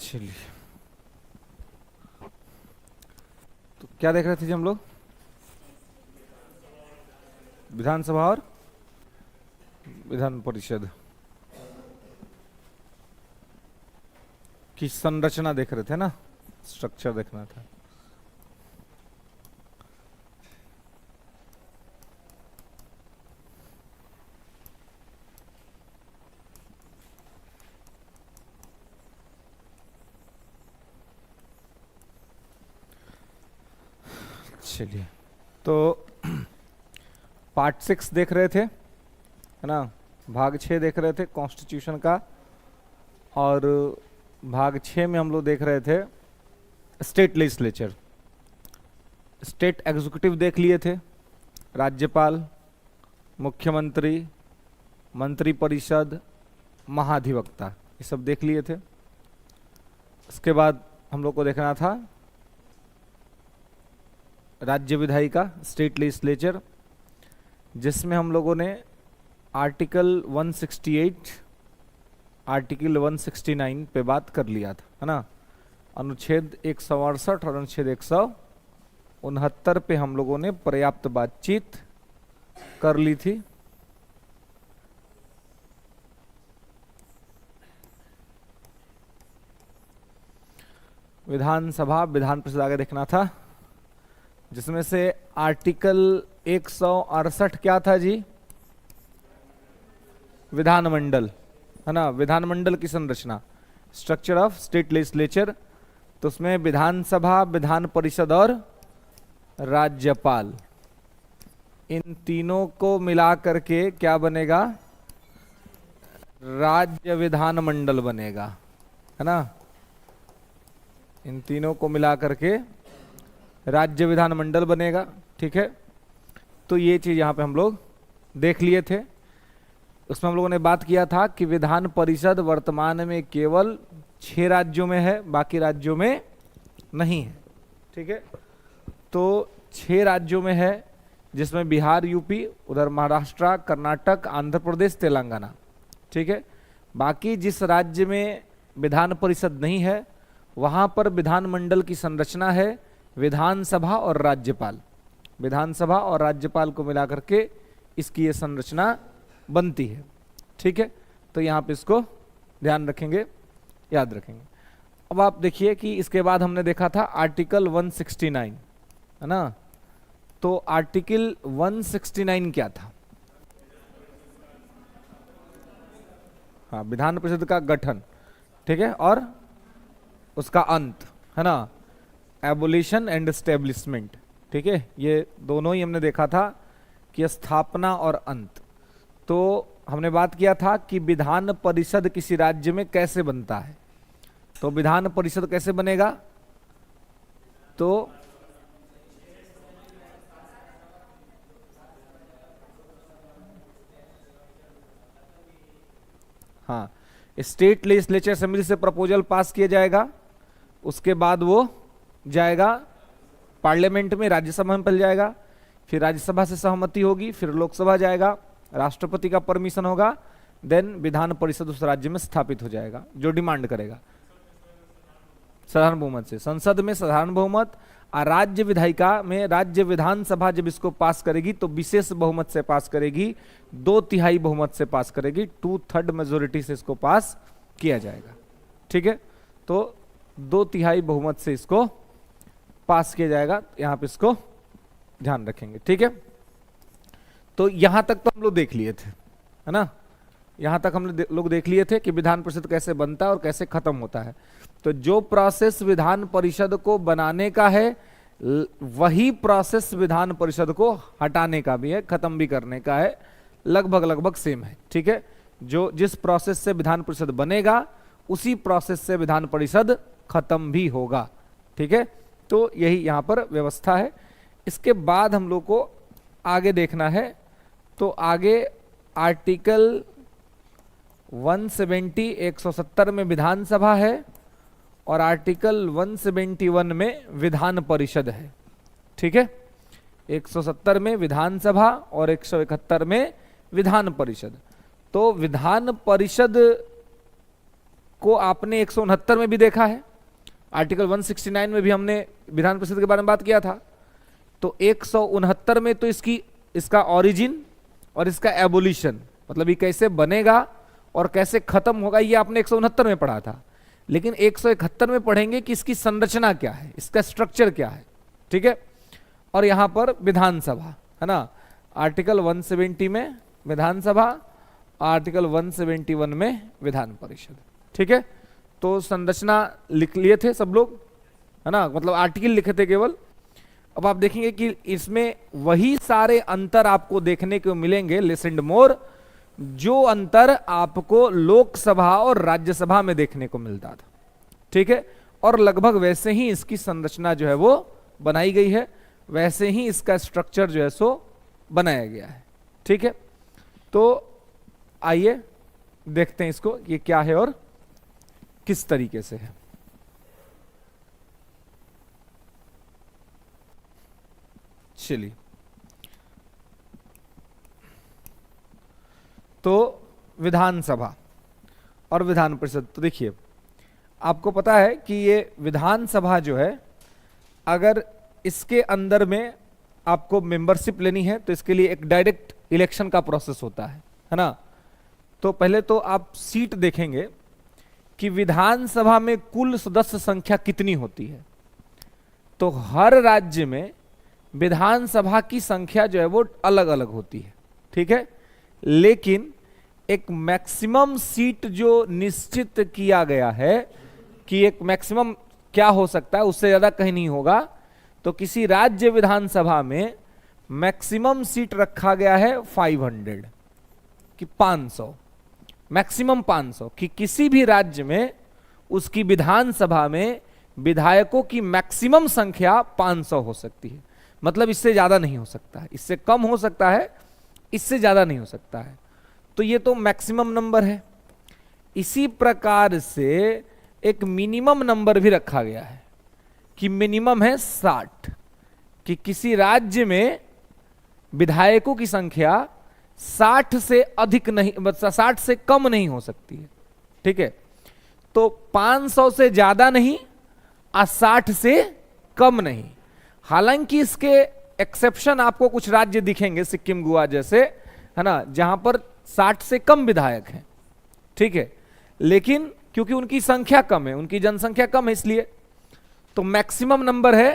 चलिए, तो क्या देख रहे थे जी हम लोग? विधानसभा और विधान परिषद की संरचना देख रहे थे ना, स्ट्रक्चर देखना था। चलिए, तो पार्ट 6 देख रहे थे, है ना। भाग 6 देख रहे थे कॉन्स्टिट्यूशन का, और भाग 6 में हम लोग देख रहे थे स्टेट लेजिस्लेचर। स्टेट एग्जीक्यूटिव देख लिए थे, राज्यपाल, मुख्यमंत्री, मंत्री परिषद, महाधिवक्ता, ये सब देख लिए थे। इसके बाद हम लोग को देखना था राज्य विधायिका, स्टेट लेजिस्लेचर, जिसमें हम लोगों ने आर्टिकल 168, आर्टिकल 169 पे बात कर लिया था, है ना। अनुच्छेद 168 और अनुच्छेद 169 पे हम लोगों ने पर्याप्त बातचीत कर ली थी। विधानसभा, विधान परिषद आगे देखना था, जिसमें से आर्टिकल 168 क्या था जी? विधानमंडल, है ना। विधानमंडल की संरचना, स्ट्रक्चर ऑफ स्टेट लेजिस्लेचर। तो उसमें विधानसभा, विधान परिषद और राज्यपाल, इन तीनों को मिला करके क्या बनेगा? राज्य विधानमंडल बनेगा, है ना। इन तीनों को मिला करके राज्य विधानमंडल बनेगा, ठीक है। तो ये चीज यहां पे हम लोग देख लिए थे। उसमें हम लोगों ने बात किया था कि विधान परिषद वर्तमान में केवल 6 राज्यों में है, बाकी राज्यों में नहीं है, ठीक है। तो 6 राज्यों में है, जिसमें बिहार, यूपी, उधर महाराष्ट्र, कर्नाटक, आंध्र प्रदेश, तेलंगाना, ठीक है। बाकी जिस राज्य में विधान परिषद नहीं है, वहां पर विधानमंडल की संरचना है विधानसभा और राज्यपाल। विधानसभा और राज्यपाल को मिलाकर के इसकी ये संरचना बनती है, ठीक है। तो यहाँ पे इसको ध्यान रखेंगे, याद रखेंगे। अब आप देखिए कि इसके बाद हमने देखा था आर्टिकल 169, है ना। तो आर्टिकल 169 क्या था? हाँ, विधान परिषद का गठन, ठीक है, और उसका अंत, है ना, एबोलिशन एंड एस्टेब्लिशमेंट, ठीक है। ये दोनों ही हमने देखा था कि स्थापना और अंत। तो हमने बात किया था कि विधान परिषद किसी राज्य में कैसे बनता है। तो विधान परिषद कैसे बनेगा? तो हाँ, स्टेट लेजिस्लेचर असेंबली से प्रपोजल पास किया जाएगा, उसके बाद वो जाएगा पार्लियामेंट में, राज्यसभा में पहले जाएगा, फिर राज्यसभा से सहमति होगी, फिर लोकसभा जाएगा, राष्ट्रपति का परमिशन होगा, देन विधान परिषद उस राज्य में स्थापित हो जाएगा जो डिमांड करेगा साधारण बहुमत से। संसद में साधारण बहुमत, और राज्य विधायिका में राज्य विधानसभा जब इसको पास करेगी तो विशेष बहुमत से पास करेगी, 2/3 बहुमत से पास करेगी, 2/3 मेजोरिटी से इसको पास किया जाएगा, ठीक है। तो 2/3 बहुमत से इसको पास किया जाएगा, यहां पे इसको ध्यान रखेंगे, ठीक है। तो यहां तक तो हम लोग देख लिए थे, है ना। यहां तक हम लोग देख लिए थे कि विधान परिषद कैसे बनता है और कैसे खत्म होता है। तो जो प्रोसेस विधान परिषद को बनाने का है, वही प्रोसेस विधान परिषद को हटाने का भी है, खत्म भी करने का है, लगभग लगभग सेम है, ठीक है। जो जिस प्रोसेस से विधान परिषद बनेगा, उसी प्रोसेस से विधान परिषद खत्म भी होगा, ठीक है। तो यही यहां पर व्यवस्था है। इसके बाद हम लोग को आगे देखना है, तो आगे आर्टिकल 170, 170 में विधानसभा है, और आर्टिकल 171 में विधान परिषद है, ठीक है। 170 में विधानसभा और 171 में विधान परिषद। तो विधान परिषद को आपने 169 में भी देखा है, आर्टिकल 169 में भी हमने विधान परिषद के बारे में बात किया था। तो 169 में तो इसका ओरिजिन और इसका एबोलिशन, मतलब ये कैसे बनेगा और कैसे खत्म होगा, ये आपने 169 में पढ़ा था। लेकिन 171 में पढ़ेंगे कि इसकी संरचना क्या है, इसका स्ट्रक्चर क्या है, ठीक है। और यहां पर विधानसभा है ना, आर्टिकल 170 में विधानसभा, आर्टिकल 171 में विधान परिषद, ठीक है। तो संरचना लिख लिए थे सब लोग, है ना, मतलब आर्टिकल लिखे थे केवल। अब आप देखेंगे कि इसमें वही सारे अंतर आपको देखने को मिलेंगे, लेस एंड मोर, जो अंतर आपको लोकसभा और राज्यसभा में देखने को मिलता था, ठीक है। और लगभग वैसे ही इसकी संरचना जो है वो बनाई गई है, वैसे ही इसका स्ट्रक्चर जो है सो बनाया गया है, ठीक है। तो आइए देखते हैं इसको, ये क्या है और किस तरीके से है। चलिए, तो विधानसभा और विधान परिषद, तो देखिए आपको पता है कि ये विधानसभा जो है, अगर इसके अंदर में आपको मेंबरशिप लेनी है तो इसके लिए एक डायरेक्ट इलेक्शन का प्रोसेस होता है ना। तो पहले तो आप सीट देखेंगे कि विधानसभा में कुल सदस्य संख्या कितनी होती है। तो हर राज्य में विधानसभा की संख्या जो है वो अलग अलग होती है, ठीक है। लेकिन एक मैक्सिमम सीट जो निश्चित किया गया है कि एक मैक्सिमम क्या हो सकता है, उससे ज्यादा कहीं नहीं होगा। तो किसी राज्य विधानसभा में मैक्सिमम सीट रखा गया है 500 कि 500, मैक्सिमम 500, कि किसी भी राज्य में उसकी विधानसभा में विधायकों की मैक्सिमम संख्या 500 हो सकती है। मतलब इससे ज्यादा नहीं हो सकता है, इससे कम हो सकता है, इससे ज्यादा नहीं हो सकता है। तो ये तो मैक्सिमम नंबर है। इसी प्रकार से एक मिनिमम नंबर भी रखा गया है कि मिनिमम है 60, कि किसी राज्य में विधायकों की संख्या 60 से अधिक नहीं, 60 से कम नहीं हो सकती है, ठीक है। तो 500 से ज्यादा नहीं और 60 से कम नहीं। हालांकि इसके एक्सेप्शन आपको कुछ राज्य दिखेंगे, सिक्किम, गोवा जैसे, है ना, जहां पर 60 से कम विधायक हैं, ठीक है। लेकिन क्योंकि उनकी संख्या कम है, उनकी जनसंख्या कम है, इसलिए तो मैक्सिमम नंबर है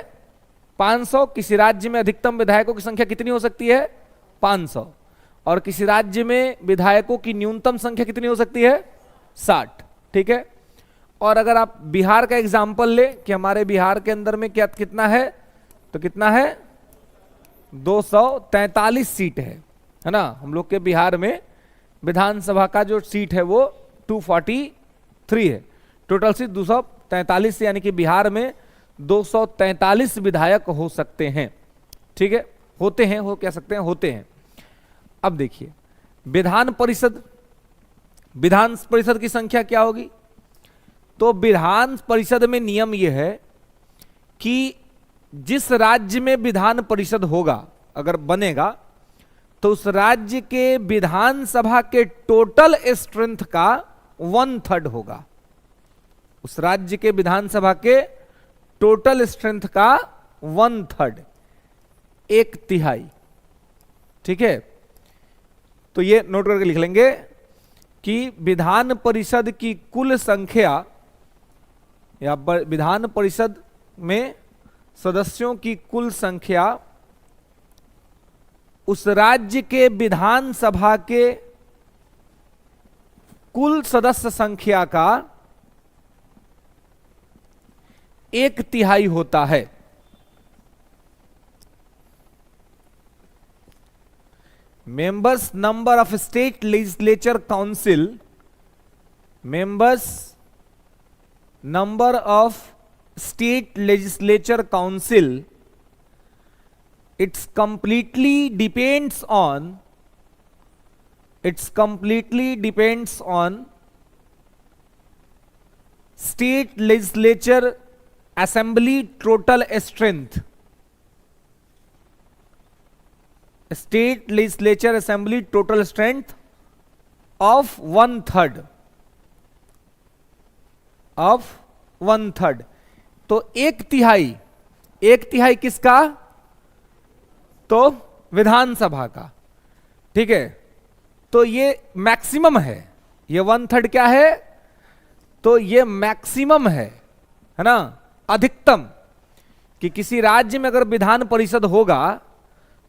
500। किसी राज्य में अधिकतम विधायकों की संख्या कितनी हो सकती है? 500। और किसी राज्य में विधायकों की न्यूनतम संख्या कितनी हो सकती है? 60, ठीक है। और अगर आप बिहार का एग्जाम्पल ले कि हमारे बिहार के अंदर में क्या कितना है, तो कितना है? 243 सीट है ना। हम लोग के बिहार में विधानसभा का जो सीट है वो 243 है, टोटल सीट 243, यानी कि बिहार में 243 विधायक हो सकते हैं, ठीक है। होते हैं, हो कह सकते हैं, होते हैं। अब देखिए विधान परिषद की संख्या क्या होगी? तो विधान परिषद में नियम यह है कि जिस राज्य में विधान परिषद होगा, अगर बनेगा, तो उस राज्य के विधानसभा के टोटल स्ट्रेंथ का 1/3 होगा। उस राज्य के विधानसभा के टोटल स्ट्रेंथ का 1/3, 1/3, ठीक है। तो ये नोट करके लिख लेंगे कि विधान परिषद की कुल संख्या या विधान परिषद में सदस्यों की कुल संख्या उस राज्य के विधानसभा के कुल सदस्य संख्या का 1/3 होता है। Members number of state legislature council, members number of state legislature council, it's completely depends on state legislature assembly total strength. State legislature assembly total strength of 1/3, of 1/3। तो एक तिहाई किसका? तो विधानसभा का। ठीक है, तो ये मैक्सिमम है, ये 1/3 क्या है? तो ये मैक्सिमम है ना, अधिकतम, कि किसी राज्य में अगर विधान परिषद होगा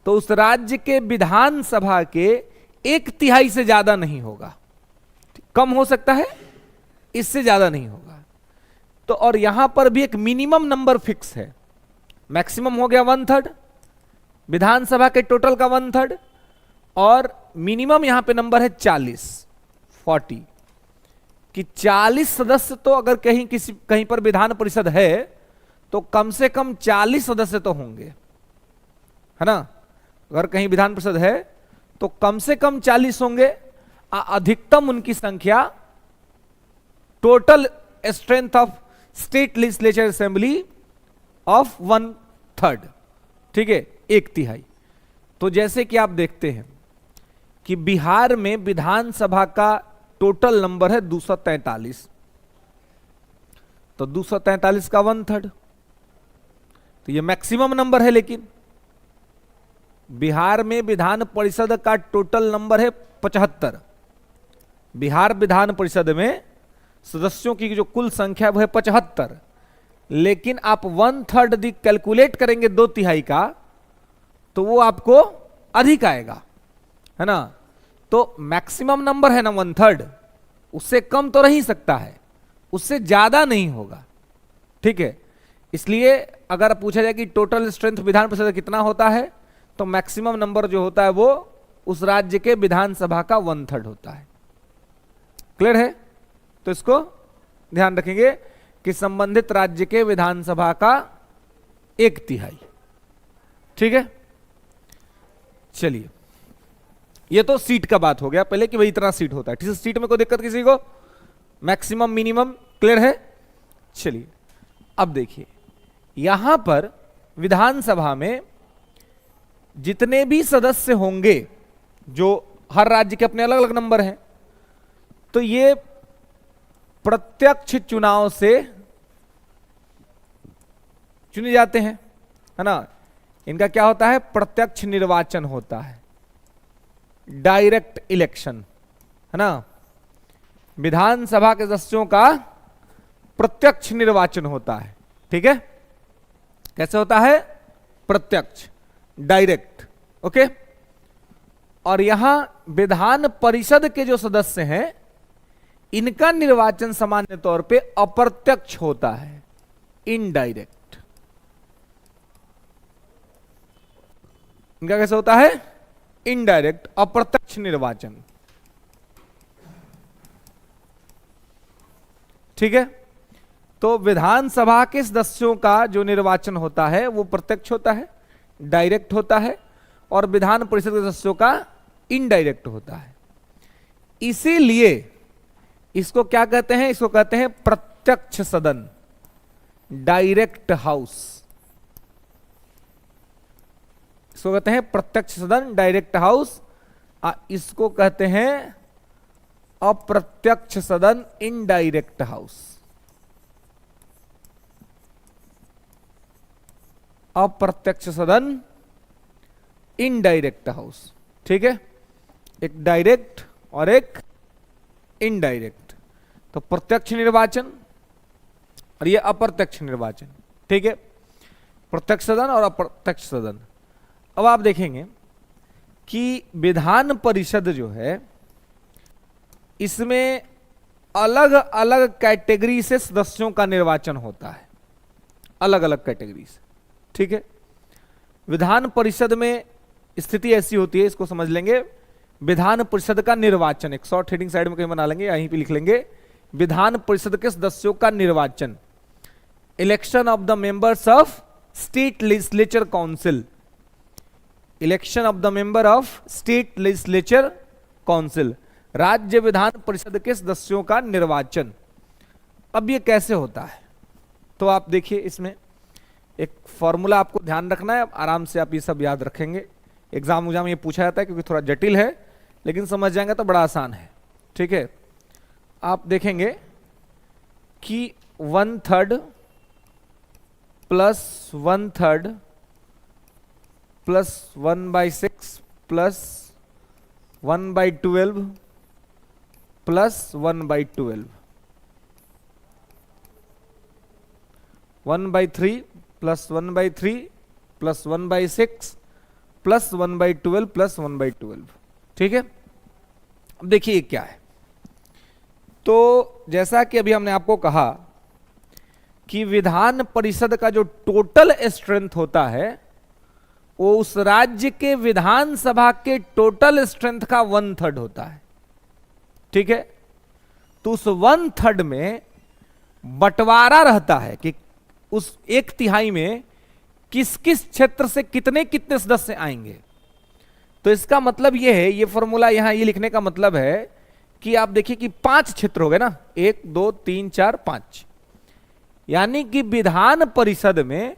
तो उस राज्य के विधानसभा के 1/3 से ज्यादा नहीं होगा, कम हो सकता है, इससे ज्यादा नहीं होगा। तो और यहां पर भी एक मिनिमम नंबर फिक्स है, मैक्सिमम हो गया 1/3 विधानसभा के टोटल का 1/3, और मिनिमम यहां पे नंबर है 40 कि 40 सदस्य तो अगर कहीं पर विधान परिषद है तो कम से कम 40 सदस्य तो होंगे, है ना। अगर कहीं विधान परिषद है तो कम से कम 40 होंगे, अधिकतम उनकी संख्या total strength of state legislature assembly of 1/3। ठीक है, 1/3। तो जैसे कि आप देखते हैं कि बिहार में विधानसभा का टोटल नंबर है 243, तो 243 का 1/3, तो ये मैक्सिमम नंबर है। लेकिन बिहार में विधान परिषद का टोटल नंबर है 75। बिहार विधान परिषद में सदस्यों की जो कुल संख्या वो है 75, लेकिन आप 1/3 कैलकुलेट करेंगे 2/3 का तो वो आपको अधिक आएगा, है ना। तो मैक्सिमम नंबर है ना 1/3, उससे कम तो नहीं सकता है, उससे ज्यादा नहीं होगा। ठीक है, इसलिए अगर पूछा जाए कि टोटल स्ट्रेंथ विधान परिषद कितना होता है, तो मैक्सिमम नंबर जो होता है वो उस राज्य के विधानसभा का 1/3 होता है। क्लियर है? तो इसको ध्यान रखेंगे कि संबंधित राज्य के विधानसभा का 1/3। ठीक है, चलिए, ये तो सीट का बात हो गया पहले कि भाई इतना सीट होता है। ठीक है, सीट में कोई दिक्कत किसी को? मैक्सिमम मिनिमम क्लियर है? चलिए, अब देखिए यहां पर विधानसभा में जितने भी सदस्य होंगे, जो हर राज्य के अपने अलग अलग नंबर हैं, तो ये प्रत्यक्ष चुनाव से चुने जाते हैं, है ना। इनका क्या होता है? प्रत्यक्ष निर्वाचन होता है, डायरेक्ट इलेक्शन, है ना। विधानसभा के सदस्यों का प्रत्यक्ष निर्वाचन होता है। ठीक है, कैसे होता है? प्रत्यक्ष, डायरेक्ट। ओके, और यहां विधान परिषद के जो सदस्य हैं इनका निर्वाचन सामान्य तौर पे अप्रत्यक्ष होता है, इनडायरेक्ट। इनका कैसे होता है? इनडायरेक्ट, अप्रत्यक्ष निर्वाचन। ठीक है, तो विधानसभा के सदस्यों का जो निर्वाचन होता है वो प्रत्यक्ष होता है, डायरेक्ट होता है, और विधान परिषद के सदस्यों का इनडायरेक्ट होता है। इसीलिए इसको क्या कहते हैं? इसको कहते हैं प्रत्यक्ष सदन, डायरेक्ट हाउस। इसको कहते हैं प्रत्यक्ष सदन, डायरेक्ट हाउस। इसको कहते हैं अप्रत्यक्ष सदन, इनडायरेक्ट हाउस। अप्रत्यक्ष सदन, इनडायरेक्ट हाउस। ठीक है, एक डायरेक्ट और एक इनडायरेक्ट। तो प्रत्यक्ष निर्वाचन और ये अप्रत्यक्ष निर्वाचन। ठीक है, प्रत्यक्ष सदन और अप्रत्यक्ष सदन। अब आप देखेंगे कि विधान परिषद जो है इसमें अलग अलग कैटेगरी से सदस्यों का निर्वाचन होता है, अलग अलग कैटेगरी से। ठीक है, विधान परिषद में स्थिति ऐसी होती है, इसको समझ लेंगे। विधान परिषद का निर्वाचन, एक शॉर्ट हेडिंग साइड में कहीं बना लेंगे, यहीं पे लिख लेंगे विधान परिषद के सदस्यों का निर्वाचन। Election of the members of state legislature council, election of the member of state legislature council, राज्य विधान परिषद के सदस्यों का निर्वाचन। अब ये कैसे होता है? तो आप देखिए, इसमें एक फॉर्मूला आपको ध्यान रखना है, आराम से आप ये सब याद रखेंगे। एग्जाम में ये पूछा जाता है क्योंकि थोड़ा जटिल है, लेकिन समझ जाएंगे तो बड़ा आसान है। ठीक है, आप देखेंगे कि 1/3 plus 1/3 plus 1/6 plus 1/12 plus 1/12, 1/3 plus 1/3 plus 1/6 plus 1/12 plus 1/12। ठीक है, अब देखिए क्या है। तो जैसा कि अभी हमने आपको कहा कि विधान परिषद का जो टोटल स्ट्रेंथ होता है वो उस राज्य के विधानसभा के टोटल स्ट्रेंथ का 1/3 होता है। ठीक है, तो उस 1/3 में बंटवारा रहता है कि उस 1/3 में किस किस क्षेत्र से कितने कितने सदस्य आएंगे। तो इसका मतलब यह है, ये फॉर्मूला यहां ये लिखने का मतलब है कि आप देखिए कि 5 क्षेत्र हो गए ना, 1 2 3 4 5, यानी कि विधान परिषद में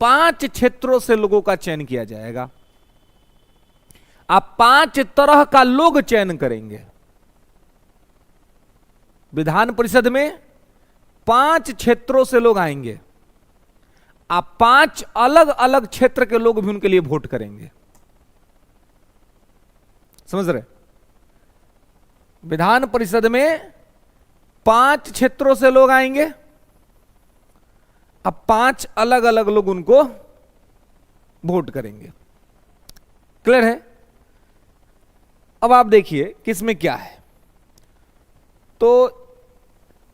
5 क्षेत्रों से लोगों का चयन किया जाएगा। आप 5 तरह का लोग चयन करेंगे। विधान परिषद में 5 क्षेत्रों से लोग आएंगे, आप 5 अलग अलग क्षेत्र के लोग भी उनके लिए वोट करेंगे। समझ रहे? विधान परिषद में 5 क्षेत्रों से लोग आएंगे, अब 5 अलग अलग लोग उनको वोट करेंगे। क्लियर है? अब आप देखिए किसमें क्या है। तो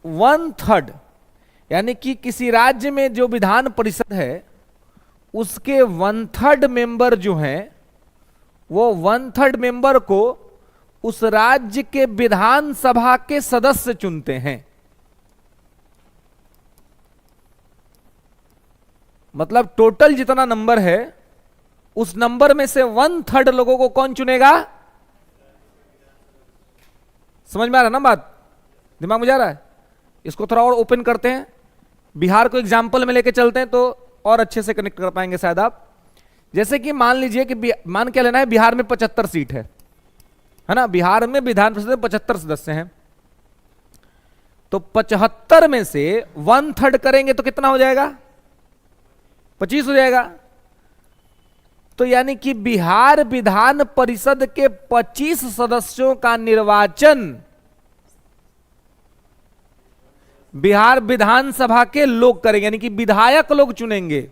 1/3 यानी कि किसी राज्य में जो विधान परिषद है उसके 1/3 मेंबर जो हैं वो 1/3 मेंबर को उस राज्य के विधानसभा के सदस्य चुनते हैं। मतलब टोटल जितना नंबर है उस नंबर में से 1/3 लोगों को कौन चुनेगा? समझ में आ रहा ना बात? दिमाग में जा रहा है? इसको थोड़ा और ओपन करते हैं, बिहार को एग्जाम्पल में लेके चलते हैं तो और अच्छे से कनेक्ट कर पाएंगे शायद आप। जैसे कि मान लीजिए कि मान क्या लेना है, बिहार में 75 सीट है ना, बिहार में विधान परिषद में 75 सदस्य हैं। तो 75 में से 1/3 करेंगे तो कितना हो जाएगा? 25 हो जाएगा। तो यानी कि बिहार विधान परिषद के 25 सदस्यों का निर्वाचन बिहार विधानसभा के लोग करेंगे, यानी कि विधायक लोग चुनेंगे।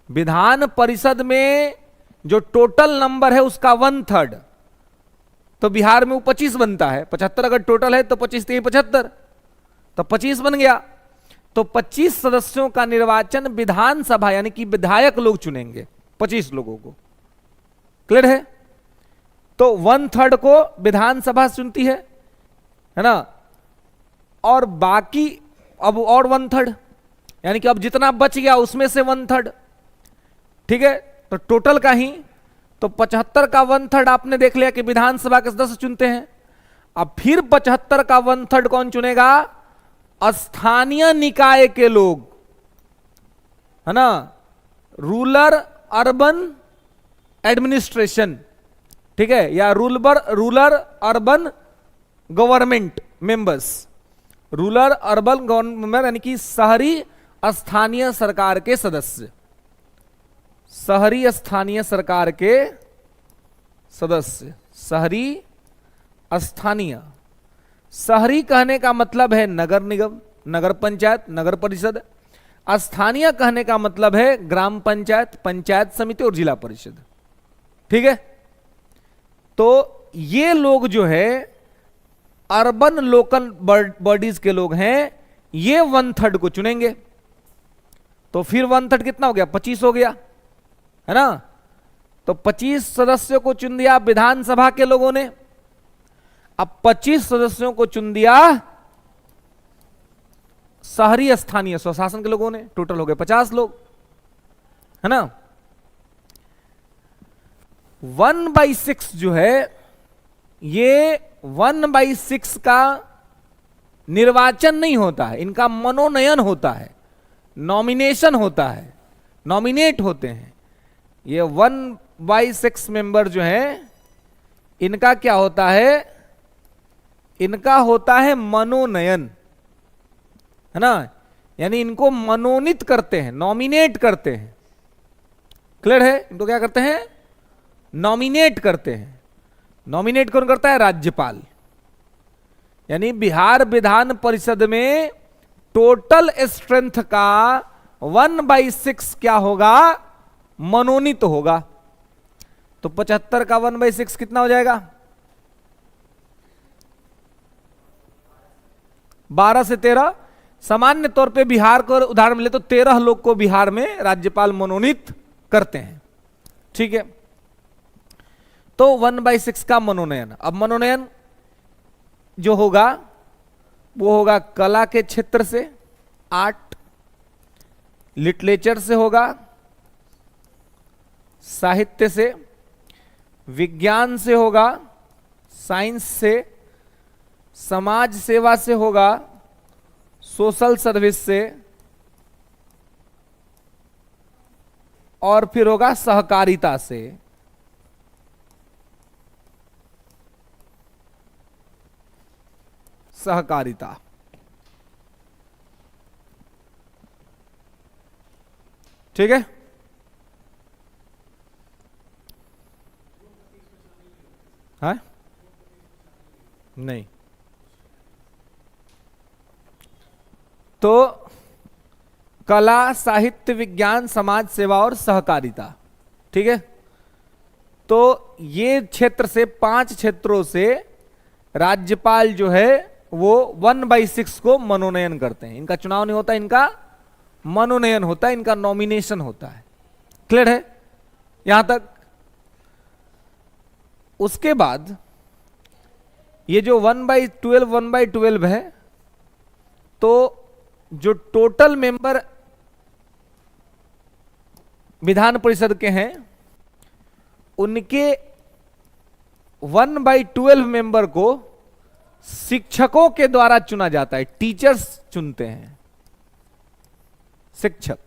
विधान परिषद में जो टोटल नंबर है उसका 1/3, तो बिहार में वो 25 बनता है। 75 अगर टोटल है तो 25 3 75, तो 25 बन गया। तो 25 सदस्यों का निर्वाचन विधानसभा यानी कि विधायक लोग चुनेंगे, 25 लोगों को। क्लियर है? तो 1/3 को विधानसभा चुनती है ना, और बाकी अब और 1/3 यानी कि अब जितना बच गया उसमें से 1/3। ठीक है, तो टोटल का ही तो 75 का 1/3 आपने देख लिया कि विधानसभा के सदस्य चुनते हैं। अब फिर 75 का 1/3 कौन चुनेगा? स्थानीय निकाय के लोग, है ना, रूरल अर्बन एडमिनिस्ट्रेशन, ठीक है, या rural urban government members, rural urban government यानी कि शहरी स्थानीय सरकार के सदस्य, शहरी स्थानीय सरकार के सदस्य, शहरी स्थानीय। शहरी कहने का मतलब है नगर निगम, नगर पंचायत, नगर परिषद। स्थानीय कहने का मतलब है ग्राम पंचायत, पंचायत समिति और जिला परिषद। ठीक है, तो ये लोग जो है अर्बन लोकल बॉडीज के लोग हैं, ये 1/3 को चुनेंगे। तो फिर 1/3 कितना हो गया? 25 हो गया, है ना। तो 25 सदस्यों को चुन दिया विधानसभा के लोगों ने। अब 25 सदस्यों को चुन दिया शहरी स्थानीय स्वशासन के लोगों ने, टोटल हो गए 50 लोग, है ना। 1/6 जो है ये 1/6 का निर्वाचन नहीं होता है, इनका मनोनयन होता है, नॉमिनेशन होता है, नॉमिनेट होते हैं। ये 1/6 मेंबर जो है इनका क्या होता है? इनका होता है मनोनयन, है ना, यानी इनको मनोनीत करते हैं, नॉमिनेट करते हैं। क्लियर है? इनको क्या करते हैं? नॉमिनेट करते हैं। नॉमिनेट कौन करता है? राज्यपाल। यानी बिहार विधान परिषद में टोटल स्ट्रेंथ का 1/6 क्या होगा? मनोनीत होगा। तो 75 का 1/6 कितना हो जाएगा? 12 से 13। सामान्य तौर पे बिहार को उदाहरण मिले तो 13 लोग को बिहार में राज्यपाल मनोनीत करते हैं। ठीक है, तो 1/6 का मनोनयन। अब मनोनयन जो होगा वो होगा कला के क्षेत्र से 8, लिटरेचर से होगा, साहित्य से, विज्ञान से होगा, साइंस से, समाज सेवा से होगा, सोशल सर्विस से, और फिर होगा सहकारिता से। सहकारिता। ठीक है, हाँ नहीं, तो कला, साहित्य, विज्ञान, समाज सेवा और सहकारिता। ठीक है, तो ये क्षेत्र से 5 क्षेत्रों से राज्यपाल जो है वो 1/6 को मनोनयन करते हैं। इनका चुनाव नहीं होता, इनका मनोनयन होता है, इनका नॉमिनेशन होता है। क्लियर है यहां तक? उसके बाद ये जो 1/12 है, तो जो टोटल मेंबर विधान परिषद के हैं उनके 1/12 मेंबर को शिक्षकों के द्वारा चुना जाता है। टीचर्स चुनते हैं, शिक्षक।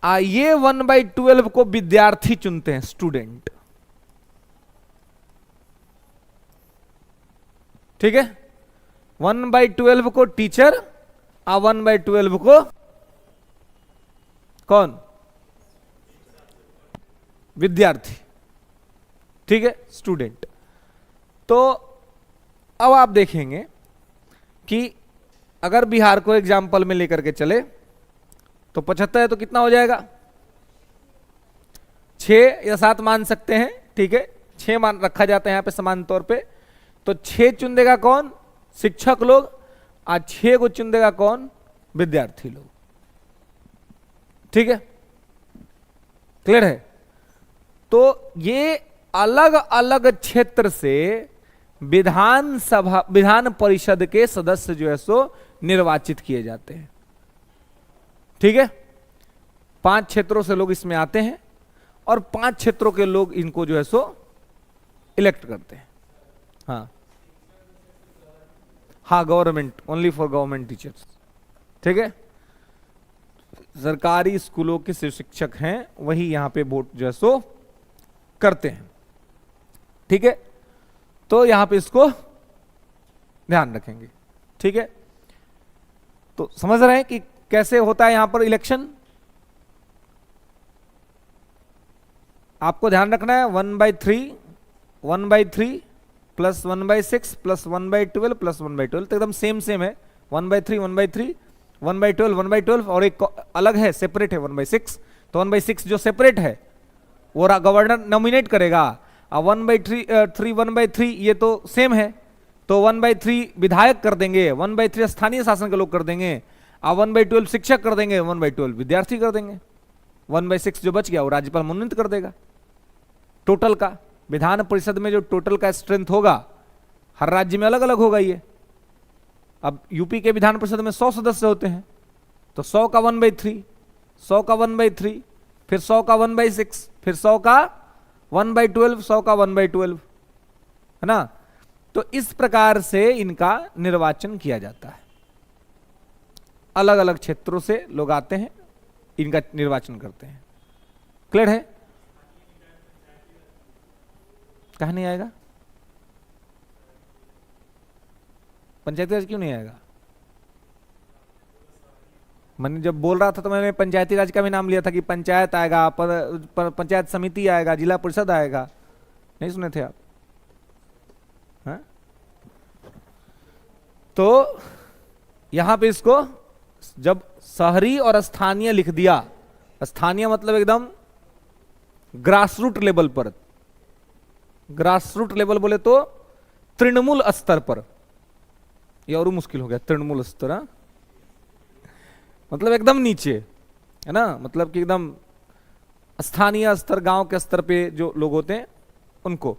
ये 1/12 को विद्यार्थी चुनते हैं, स्टूडेंट। ठीक है, 1/12 को टीचर और 1/12 को कौन? विद्यार्थी। ठीक है, स्टूडेंट। तो अब आप देखेंगे कि अगर बिहार को एग्जाम्पल में लेकर के चले तो 75 है तो कितना हो जाएगा? 6 या 7 मान सकते हैं। ठीक है, 6 मान रखा जाता है यहां पे समान तौर पे। तो 6 चुन देगा कौन? शिक्षक लोग। आज 6 को चुन देगा कौन? विद्यार्थी लोग। ठीक है, क्लियर है? तो ये अलग अलग क्षेत्र से विधान परिषद के सदस्य जो है सो निर्वाचित किए जाते हैं। ठीक है, 5 क्षेत्रों से लोग इसमें आते हैं और 5 क्षेत्रों के लोग इनको जो है सो इलेक्ट करते हैं। हाँ, government, only for government teachers. ठीक है, सरकारी स्कूलों के शिक्षक हैं वही यहां पे वोट जो है सो करते हैं। ठीक है, तो यहां पे इसको ध्यान रखेंगे। ठीक है, तो समझ रहे हैं कि कैसे होता है यहां पर इलेक्शन? आपको ध्यान रखना है 1/3 प्लस 1/6 प्लस 1/12 प्लस 1/12 तो एकदम सेम है। 1/3 1/3 1/12 1/12 और एक अलग है, सेपरेट है 1/6। तो 1/6 जो सेपरेट है वो गवर्नर नॉमिनेट करेगा। 1/3 1/3 ये तो सेम है, तो 1/3 विधायक कर देंगे, 1/3 स्थानीय शासन के लोग कर देंगे, 1/12 शिक्षक कर देंगे, 1/12 विद्यार्थी कर देंगे। 1/6 जो बच गया वो राज्यपाल मनोनीत कर देगा। टोटल का विधान परिषद में जो टोटल का स्ट्रेंथ होगा हर राज्य में अलग अलग होगा ये। अब यूपी के विधान परिषद में 100 सदस्य होते हैं, तो 100 का 1/3, 100 का 1/3, फिर 100 का 1/6, फिर 100 का 1/12, 100 का 1/12, है ना। तो इस प्रकार से इनका निर्वाचन किया जाता है। अलग अलग क्षेत्रों से लोग आते हैं, इनका निर्वाचन करते हैं। क्लियर है? कहा नहीं आएगा? पंचायती राज क्यों नहीं आएगा? मैंने जब बोल रहा था तो मैंने पंचायती राज का भी नाम लिया था कि पंचायत आएगा, पंचायत समिति आएगा, जिला परिषद आएगा। नहीं सुने थे आप? हाँ? तो यहां पे इसको जब शहरी और स्थानीय लिख दिया, स्थानीय मतलब एकदम ग्रासरूट लेवल पर, ग्रासरूट लेवल बोले तो तृणमूल स्तर पर, ये और मुश्किल हो गया, तृणमूल स्तर, हाँ? मतलब एकदम नीचे, है ना, मतलब कि एकदम स्थानीय स्तर, गांव के स्तर पे जो लोग होते हैं उनको,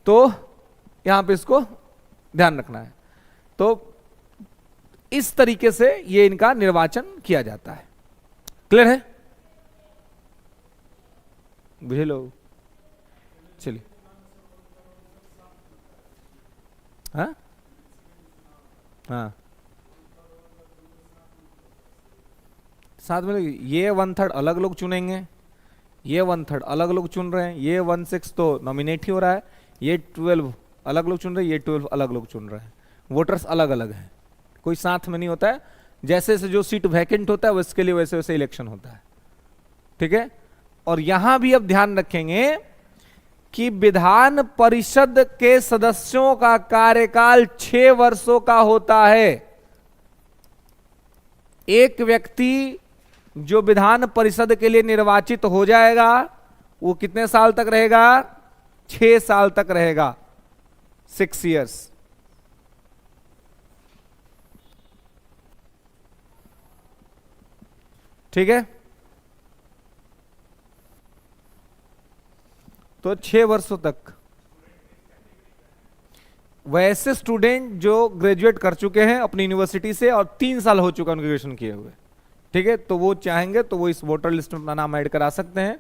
तो यहां पे इसको ध्यान रखना है। तो इस तरीके से ये इनका निर्वाचन किया जाता है। क्लियर है? बुझे लोग? चलिए, हाँ हाँ, साथ में ये 1/3 अलग लोग चुनेंगे, ये 1/3 अलग लोग चुन रहे हैं, ये 1/6 तो नॉमिनेट ही हो रहा है, ये 12 अलग लोग चुन रहे हैं, ये 12 अलग लोग चुन रहे हैं। वोटर्स अलग अलग हैं, कोई साथ में नहीं होता है। जैसे जैसे जो सीट वैकेंट होता है उसके लिए वैसे वैसे इलेक्शन होता है। ठीक है? और यहां भी अब ध्यान रखेंगे कि विधान परिषद के सदस्यों का कार्यकाल 6 वर्षों का होता है। एक व्यक्ति जो विधान परिषद के लिए निर्वाचित हो जाएगा वो कितने साल तक रहेगा? 6 साल तक रहेगा, 6 years। ठीक है? तो 6 वर्षों तक वैसे स्टूडेंट जो ग्रेजुएट कर चुके हैं अपनी यूनिवर्सिटी से और 3 साल हो चुका उनके ग्रेजुएशन किए हुए, ठीक है, तो वो चाहेंगे तो वो इस वोटर लिस्ट में अपना नाम ऐड करा सकते हैं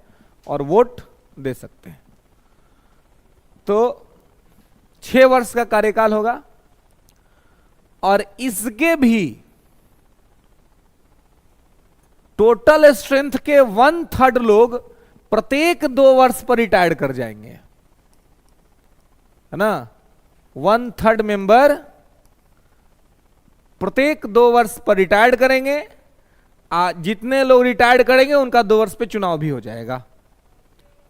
और वोट दे सकते हैं। तो 6 वर्ष का कार्यकाल होगा और इसके भी टोटल स्ट्रेंथ के 1/3 लोग प्रत्येक 2 वर्ष पर रिटायर कर जाएंगे, है ना। 1/3 मेंबर प्रत्येक 2 वर्ष पर रिटायर करेंगे। जितने लोग रिटायर करेंगे उनका 2 वर्ष पे चुनाव भी हो जाएगा।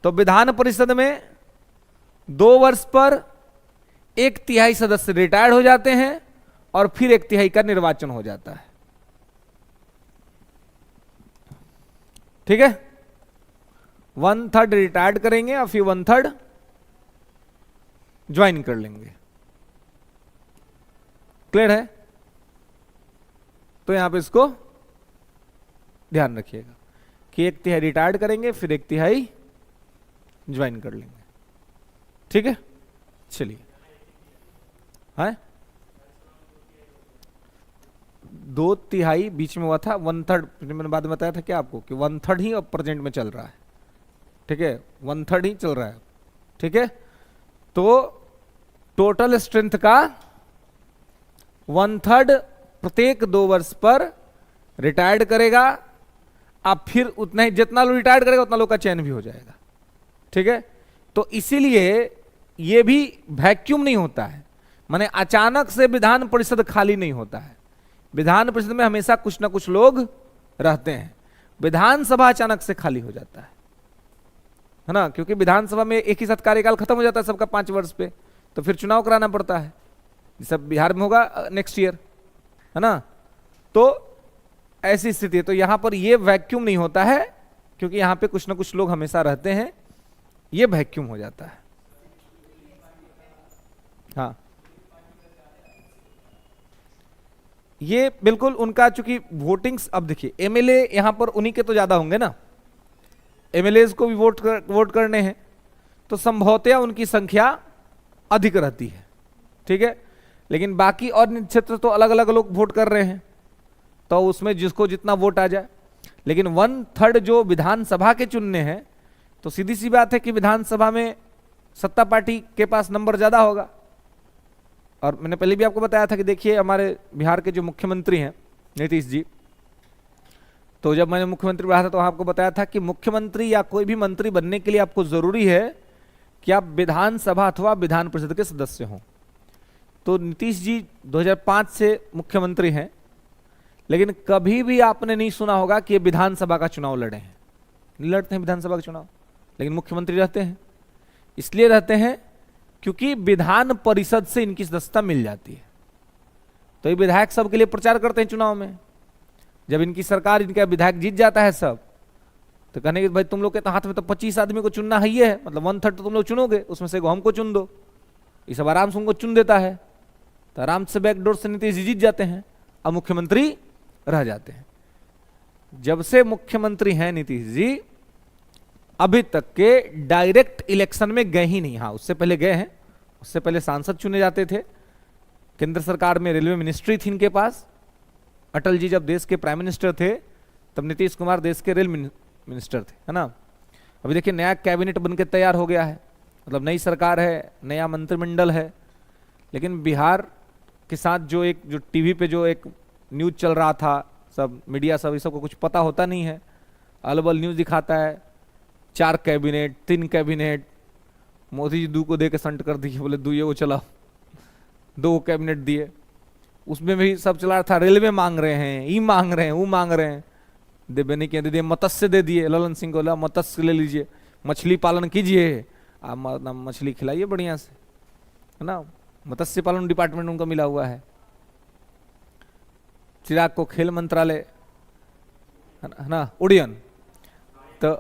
तो विधान परिषद में 2 वर्ष पर 1/3 सदस्य रिटायर हो जाते हैं और फिर 1/3 का निर्वाचन हो जाता है। ठीक है? 1/3 रिटायर्ड करेंगे और फिर 1/3 ज्वाइन कर लेंगे। क्लियर है? तो यहां पे इसको ध्यान रखिएगा कि 1/3 रिटायर्ड करेंगे फिर 1/3 ज्वाइन कर लेंगे। ठीक है? चलिए, हाँ, 2/3 बीच में हुआ था, 1/3 मैंने बाद में बताया था क्या आपको कि 1/3 ही अब प्रेजेंट में चल रहा है। ठीक है? 1/3 ही चल रहा है। ठीक है? तो टोटल स्ट्रेंथ का 1/3 प्रत्येक 2 वर्ष पर रिटायर्ड करेगा। अब फिर उतना ही जितना लोग रिटायर्ड करेगा उतना लोग का चयन भी हो जाएगा। ठीक है? तो इसीलिए यह भी वैक्यूम नहीं होता है, माने अचानक से विधान परिषद खाली नहीं होता है। विधान परिषद में हमेशा कुछ ना कुछ लोग रहते हैं। विधानसभा अचानक से खाली हो जाता है ना, क्योंकि विधानसभा में एक ही साथ कार्यकाल खत्म हो जाता है सबका 5 वर्ष पे, तो फिर चुनाव कराना पड़ता है। सब बिहार में होगा नेक्स्ट ईयर, है ना। तो ऐसी स्थिति है। तो यहां पर ये वैक्यूम नहीं होता है क्योंकि यहां पे कुछ ना कुछ लोग हमेशा रहते हैं, ये वैक्यूम हो जाता है। हाँ, ये बिल्कुल उनका, चूंकि वोटिंग्स, अब देखिए एमएलए यहां पर उन्हीं के तो ज्यादा होंगे ना, एमएलए को भी वोट करने हैं, तो संभवतया उनकी संख्या अधिक रहती है। ठीक है? लेकिन बाकी और क्षेत्र तो अलग अलग लोग वोट कर रहे हैं, तो उसमें जिसको जितना वोट आ जाए। लेकिन 1/3 जो विधानसभा के चुनने हैं, तो सीधी सी बात है कि विधानसभा में सत्ता पार्टी के पास नंबर ज्यादा होगा। और मैंने पहले भी आपको बताया था कि देखिए हमारे बिहार के जो मुख्यमंत्री हैं नीतीश जी, तो जब मैंने मुख्यमंत्री बढ़ा था तो आपको बताया था कि मुख्यमंत्री या कोई भी मंत्री बनने के लिए आपको जरूरी है कि आप विधानसभा अथवा विधान परिषद के सदस्य हों। तो नीतीश जी 2005 से मुख्यमंत्री हैं, लेकिन कभी भी आपने नहीं सुना होगा कि ये विधानसभा का चुनाव लड़े हैं। नहीं लड़ते हैं विधानसभा का चुनाव, लेकिन मुख्यमंत्री रहते हैं। इसलिए रहते हैं क्योंकि विधान परिषद से इनकी सदस्यता मिल जाती है। तो ये विधायक सबके लिए प्रचार करते हैं चुनाव में। जब इनकी सरकार, इनका विधायक जीत जाता है सब, तो कहने कि भाई तुम लोग के तो हाथ में तो 25 आदमी को चुनना ही है, मतलब 1/3 तो तुम लोग चुनोगे, उसमें से हमको चुन दो। ये सब आराम से उनको चुन देता है, तो आराम से बैकडोर से नीतीश जी जीत जाते हैं, अब मुख्यमंत्री रह जाते हैं। जब से मुख्यमंत्री हैं नीतीश जी, अभी तक के डायरेक्ट इलेक्शन में गए ही नहीं। हाँ, उससे पहले गए हैं, उससे पहले सांसद चुने जाते थे। केंद्र सरकार में रेलवे मिनिस्ट्री थी इनके पास। अटल जी जब देश के प्राइम मिनिस्टर थे, तब नीतीश कुमार देश के रेल मिनिस्टर थे, है ना। अभी देखिए नया कैबिनेट बनके तैयार हो गया है, मतलब नई सरकार है, नया मंत्रिमंडल है। लेकिन बिहार के साथ जो टीवी पे जो एक न्यूज चल रहा था, सब मीडिया सब, इस सबको कुछ पता होता नहीं है। अलबल न्यूज दिखाता है 4 कैबिनेट, 3 कैबिनेट, मोदी जी 2 को दे के संट कर दिए, बोले 2 ये वो चलाओ, 2 कैबिनेट दिए। उसमें भी सब चला रहा था, रेलवे मांग रहे हैं, ई मांग रहे हैं, वो मांग रहे हैं, देवे नहीं किया, दे दिए। मत्स्य दे दिए, ललन सिंह को बोला मत्स्य ले लीजिए, मछली पालन कीजिए, आप मछली खिलाइए बढ़िया से, है ना। मत्स्य पालन डिपार्टमेंट उनको मिला हुआ है। चिराग को खेल मंत्रालय, है ना, उड़ियन तो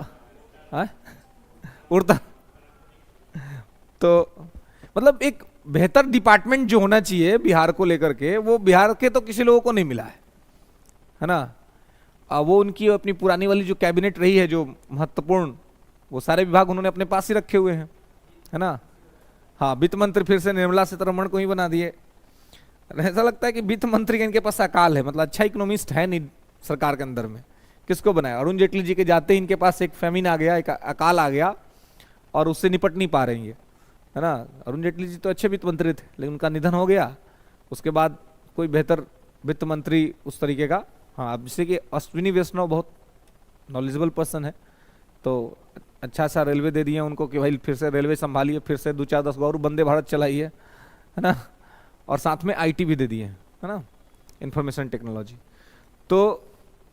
उड़ता। तो मतलब एक बेहतर डिपार्टमेंट जो होना चाहिए बिहार को लेकर के, वो बिहार के तो किसी लोगों को नहीं मिला है ना। वो उनकी अपनी पुरानी वाली जो कैबिनेट रही है जो महत्वपूर्ण, वो सारे विभाग उन्होंने अपने पास ही रखे हुए हैं, है ना। हाँ, वित्त मंत्री फिर से निर्मला सीतारमण को ही बना दिए। ऐसा लगता है कि वित्त मंत्री का इनके पास अकाल है, मतलब अच्छा इकोनॉमिस्ट है नहीं सरकार के अंदर में। किसको बनाया? अरुण जेटली जी के जाते ही इनके पास एक फेमिन आ गया, एक अकाल आ गया, और उससे निपट नहीं पा रहे हैं, है ना। अरुण जेटली जी तो अच्छे वित्त मंत्री थे, लेकिन उनका निधन हो गया। उसके बाद कोई बेहतर वित्त मंत्री उस तरीके का, हाँ, अब जैसे कि अश्विनी वैष्णव बहुत नॉलेजेबल पर्सन है, तो अच्छा सा रेलवे दे दिए उनको कि भाई फिर से रेलवे संभालिए, फिर से 2-4-10 और वंदे भारत चलाइए, है ना। और साथ में आईटी भी दे दिए, है ना, इंफॉर्मेशन टेक्नोलॉजी। तो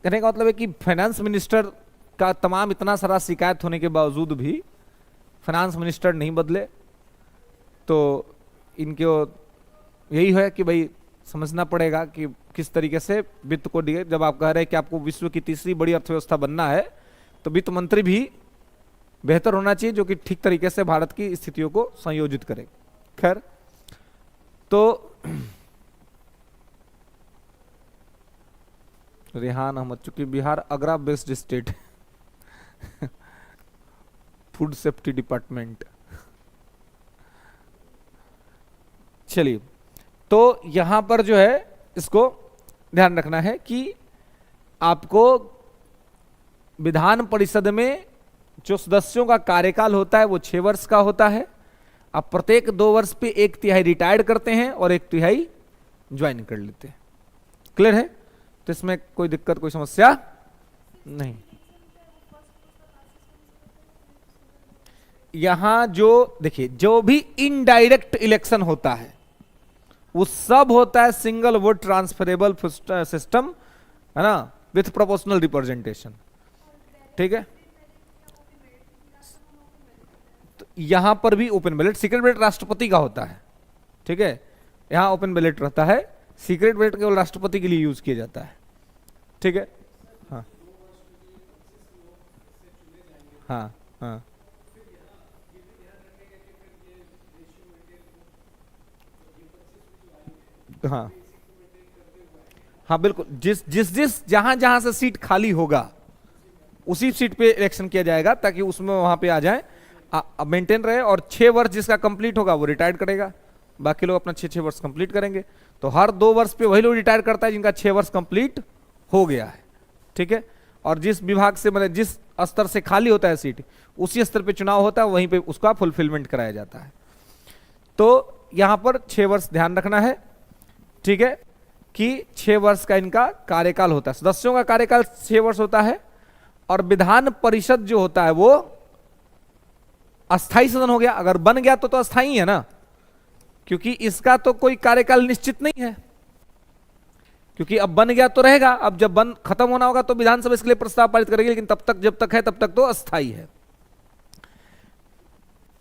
कहने का मतलब है कि फाइनेंस मिनिस्टर का तमाम इतना सारा शिकायत होने के बावजूद भी फाइनेंस मिनिस्टर नहीं बदले। तो इनके यही है कि भाई समझना पड़ेगा कि किस तरीके से वित्त को दिए। जब आप कह रहे हैं कि आपको विश्व की तीसरी बड़ी अर्थव्यवस्था बनना है, तो वित्त मंत्री भी बेहतर होना चाहिए जो कि ठीक तरीके से भारत की स्थितियों को संयोजित करे। खैर, तो रेहान अहमद, चूंकि Bihar Agra based state food safety department. चलिए, तो यहां पर जो है इसको ध्यान रखना है कि आपको विधान परिषद में जो सदस्यों का कार्यकाल होता है वो 6 वर्ष का होता है। आप प्रत्येक 2 वर्ष पे 1/3 रिटायर्ड करते हैं और 1/3 ज्वाइन कर लेते हैं। क्लियर है? तो इसमें कोई दिक्कत, कोई समस्या नहीं। यहां जो देखिए, जो भी इनडायरेक्ट इलेक्शन होता है वो सब होता है सिंगल वोट ट्रांसफरेबल सिस्टम, है ना, विथ प्रोपोर्शनल रिप्रेजेंटेशन। ठीक है, तो यहां पर भी ओपन बैलेट, सीक्रेट बैलेट राष्ट्रपति का होता है। ठीक है, यहां ओपन बैलेट रहता है, सीक्रेट बैलेट केवल राष्ट्रपति के लिए यूज किया जाता है। ठीक है, हाँ हाँ हाँ, हाँ हाँ बिल्कुल, जिस जहां जहां से सीट खाली होगा उसी सीट पे इलेक्शन किया जाएगा, ताकि उसमें वहां पे आ जाए, मेंटेन रहे। और 6 वर्ष जिसका कंप्लीट होगा वो रिटायर करेगा, बाकी लोग अपना 6 वर्ष कंप्लीट करेंगे। तो हर 2 वर्ष पे वही लोग रिटायर करता है जिनका 6 वर्ष कंप्लीट हो गया है। ठीक है, और जिस विभाग से, मतलब जिस स्तर से खाली होता है सीट, उसी स्तर पे चुनाव होता है, वहीं पे उसका फुलफिलमेंट कराया जाता है। तो यहां पर 6 वर्ष ध्यान रखना है। ठीक है, कि 6 वर्ष का इनका कार्यकाल होता है, सदस्यों का कार्यकाल 6 वर्ष होता है। और विधान परिषद जो होता है वो अस्थाई सदन हो गया, अगर बन गया तो अस्थाई है ना, क्योंकि इसका तो कोई कार्यकाल निश्चित नहीं है, क्योंकि अब बन गया तो रहेगा, अब जब बन खत्म होना होगा तो विधानसभा इसके लिए प्रस्ताव पारित करेगी, लेकिन तब तक जब तक है तब तक तो अस्थायी है।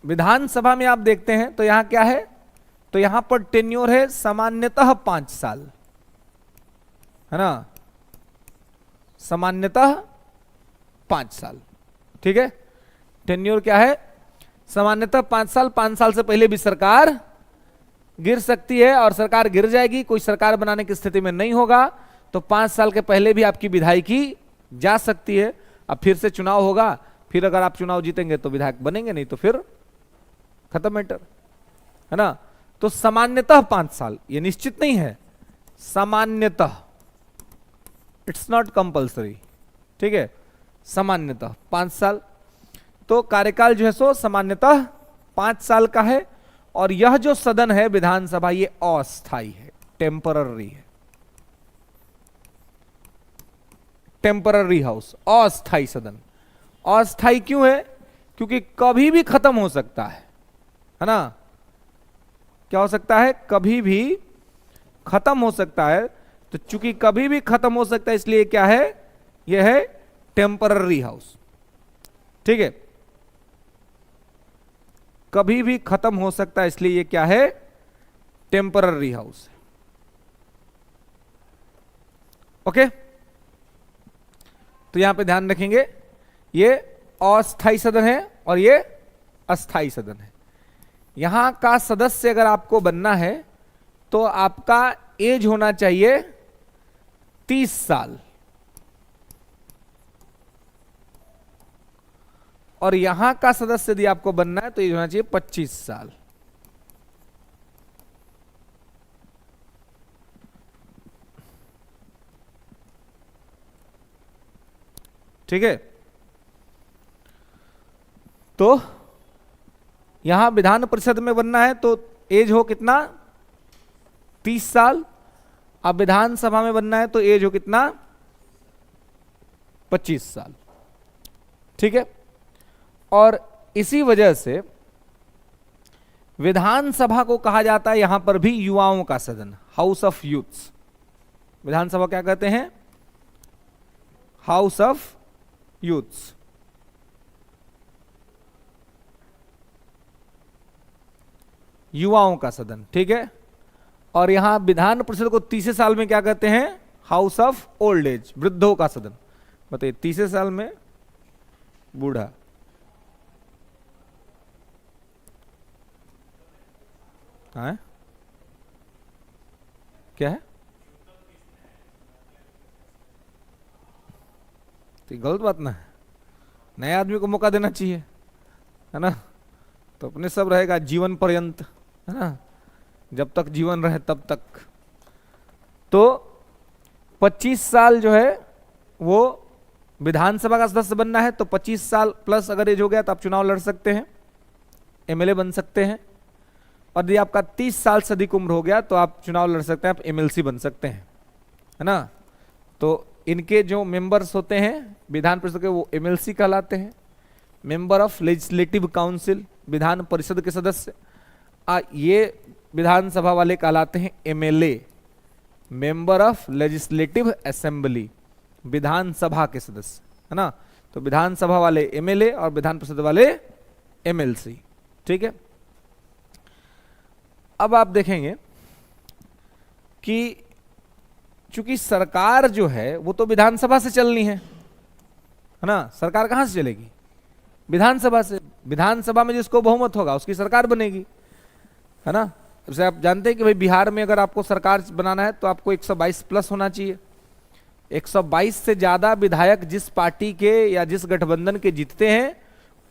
विधानसभा में आप देखते हैं तो यहां क्या है, तो यहां पर टेन्योर है सामान्यतः 5 साल, है ना, सामान्यतः 5 साल, ठीक है। टेन्योर क्या है, सामान्यतः 5 साल। 5 साल से पहले भी सरकार गिर सकती है, और सरकार गिर जाएगी, कोई सरकार बनाने की स्थिति में नहीं होगा, तो 5 साल के पहले भी आपकी विधायकी जा सकती है। अब फिर से चुनाव होगा, फिर अगर आप चुनाव जीतेंगे तो विधायक बनेंगे, नहीं तो फिर खत्म मैटर, है ना। तो सामान्यतः 5 साल, ये निश्चित नहीं है, सामान्यतः, इट्स नॉट कंपल्सरी, ठीक है, सामान्यतः 5 साल। तो कार्यकाल जो है सो सामान्यतः 5 साल का है, और यह जो सदन है विधानसभा, ये अस्थायी है, टेम्पररी है, टेम्पररी हाउस, अस्थायी सदन। अस्थायी क्यों है, क्योंकि कभी भी खत्म हो सकता है ना, क्या हो सकता है, कभी भी खत्म हो सकता है। तो चूंकि कभी भी खत्म हो सकता है, इसलिए क्या है, यह है टेम्पररी हाउस, ठीक है, कभी भी खत्म हो सकता है, इसलिए ये क्या है, टेम्पररी हाउस। ओके, तो यहां पे ध्यान रखेंगे, ये अस्थायी सदन है और ये अस्थायी सदन है। यहां का सदस्य अगर आपको बनना है तो आपका एज होना चाहिए 30 साल, और यहां का सदस्य यदि आपको बनना है तो एज होना चाहिए 25 साल। ठीक है, तो यहां विधान परिषद में बनना है तो एज हो कितना, 30 साल। अब विधानसभा में बनना है तो एज हो कितना, 25 साल, ठीक है। और इसी वजह से विधानसभा को कहा जाता है यहां पर भी युवाओं का सदन, हाउस ऑफ यूथ्स। विधानसभा क्या कहते हैं, हाउस ऑफ यूथ्स। युवाओं का सदन, ठीक है। और यहां विधान परिषद को 30 साल में क्या कहते हैं, हाउस ऑफ ओल्ड एज, वृद्धों का सदन। बताइए 30 साल में बूढ़ा, हाँ क्या है, तो गलत बात ना है, नए आदमी को मौका देना चाहिए, है ना। तो अपने सब रहेगा जीवन पर्यंत, है ना, जब तक जीवन रहे तब तक। तो 25 साल जो है वो विधानसभा का सदस्य बनना है, तो 25 साल प्लस अगर एज हो गया तो आप चुनाव लड़ सकते हैं, एमएलए बन सकते हैं। और यदि आपका 30 साल से अधिक उम्र हो गया तो आप चुनाव लड़ सकते हैं, आप एमएलसी बन सकते हैं, है ना। तो इनके जो मेंबर्स होते हैं विधान परिषद के, वो एमएलसी कहलाते हैं, member of legislative council, Vidhan Parishad के सदस्य। ये विधानसभा वाले कहलाते हैं MLA, member of legislative assembly, विधानसभा के सदस्य, है ना। तो विधानसभा वाले एमएलए और विधान परिषद वाले एमएलसी, ठीक है। अब आप देखेंगे कि चूंकि सरकार जो है वो तो विधानसभा से चलनी है ना, सरकार कहां से चलेगी, विधानसभा से। विधानसभा में जिसको बहुमत होगा उसकी सरकार बनेगी, है ना। जैसे आप जानते हैं कि भाई बिहार में अगर आपको सरकार बनाना है तो आपको 122 प्लस होना चाहिए। 122 से ज्यादा विधायक जिस पार्टी के या जिस गठबंधन के जीतते हैं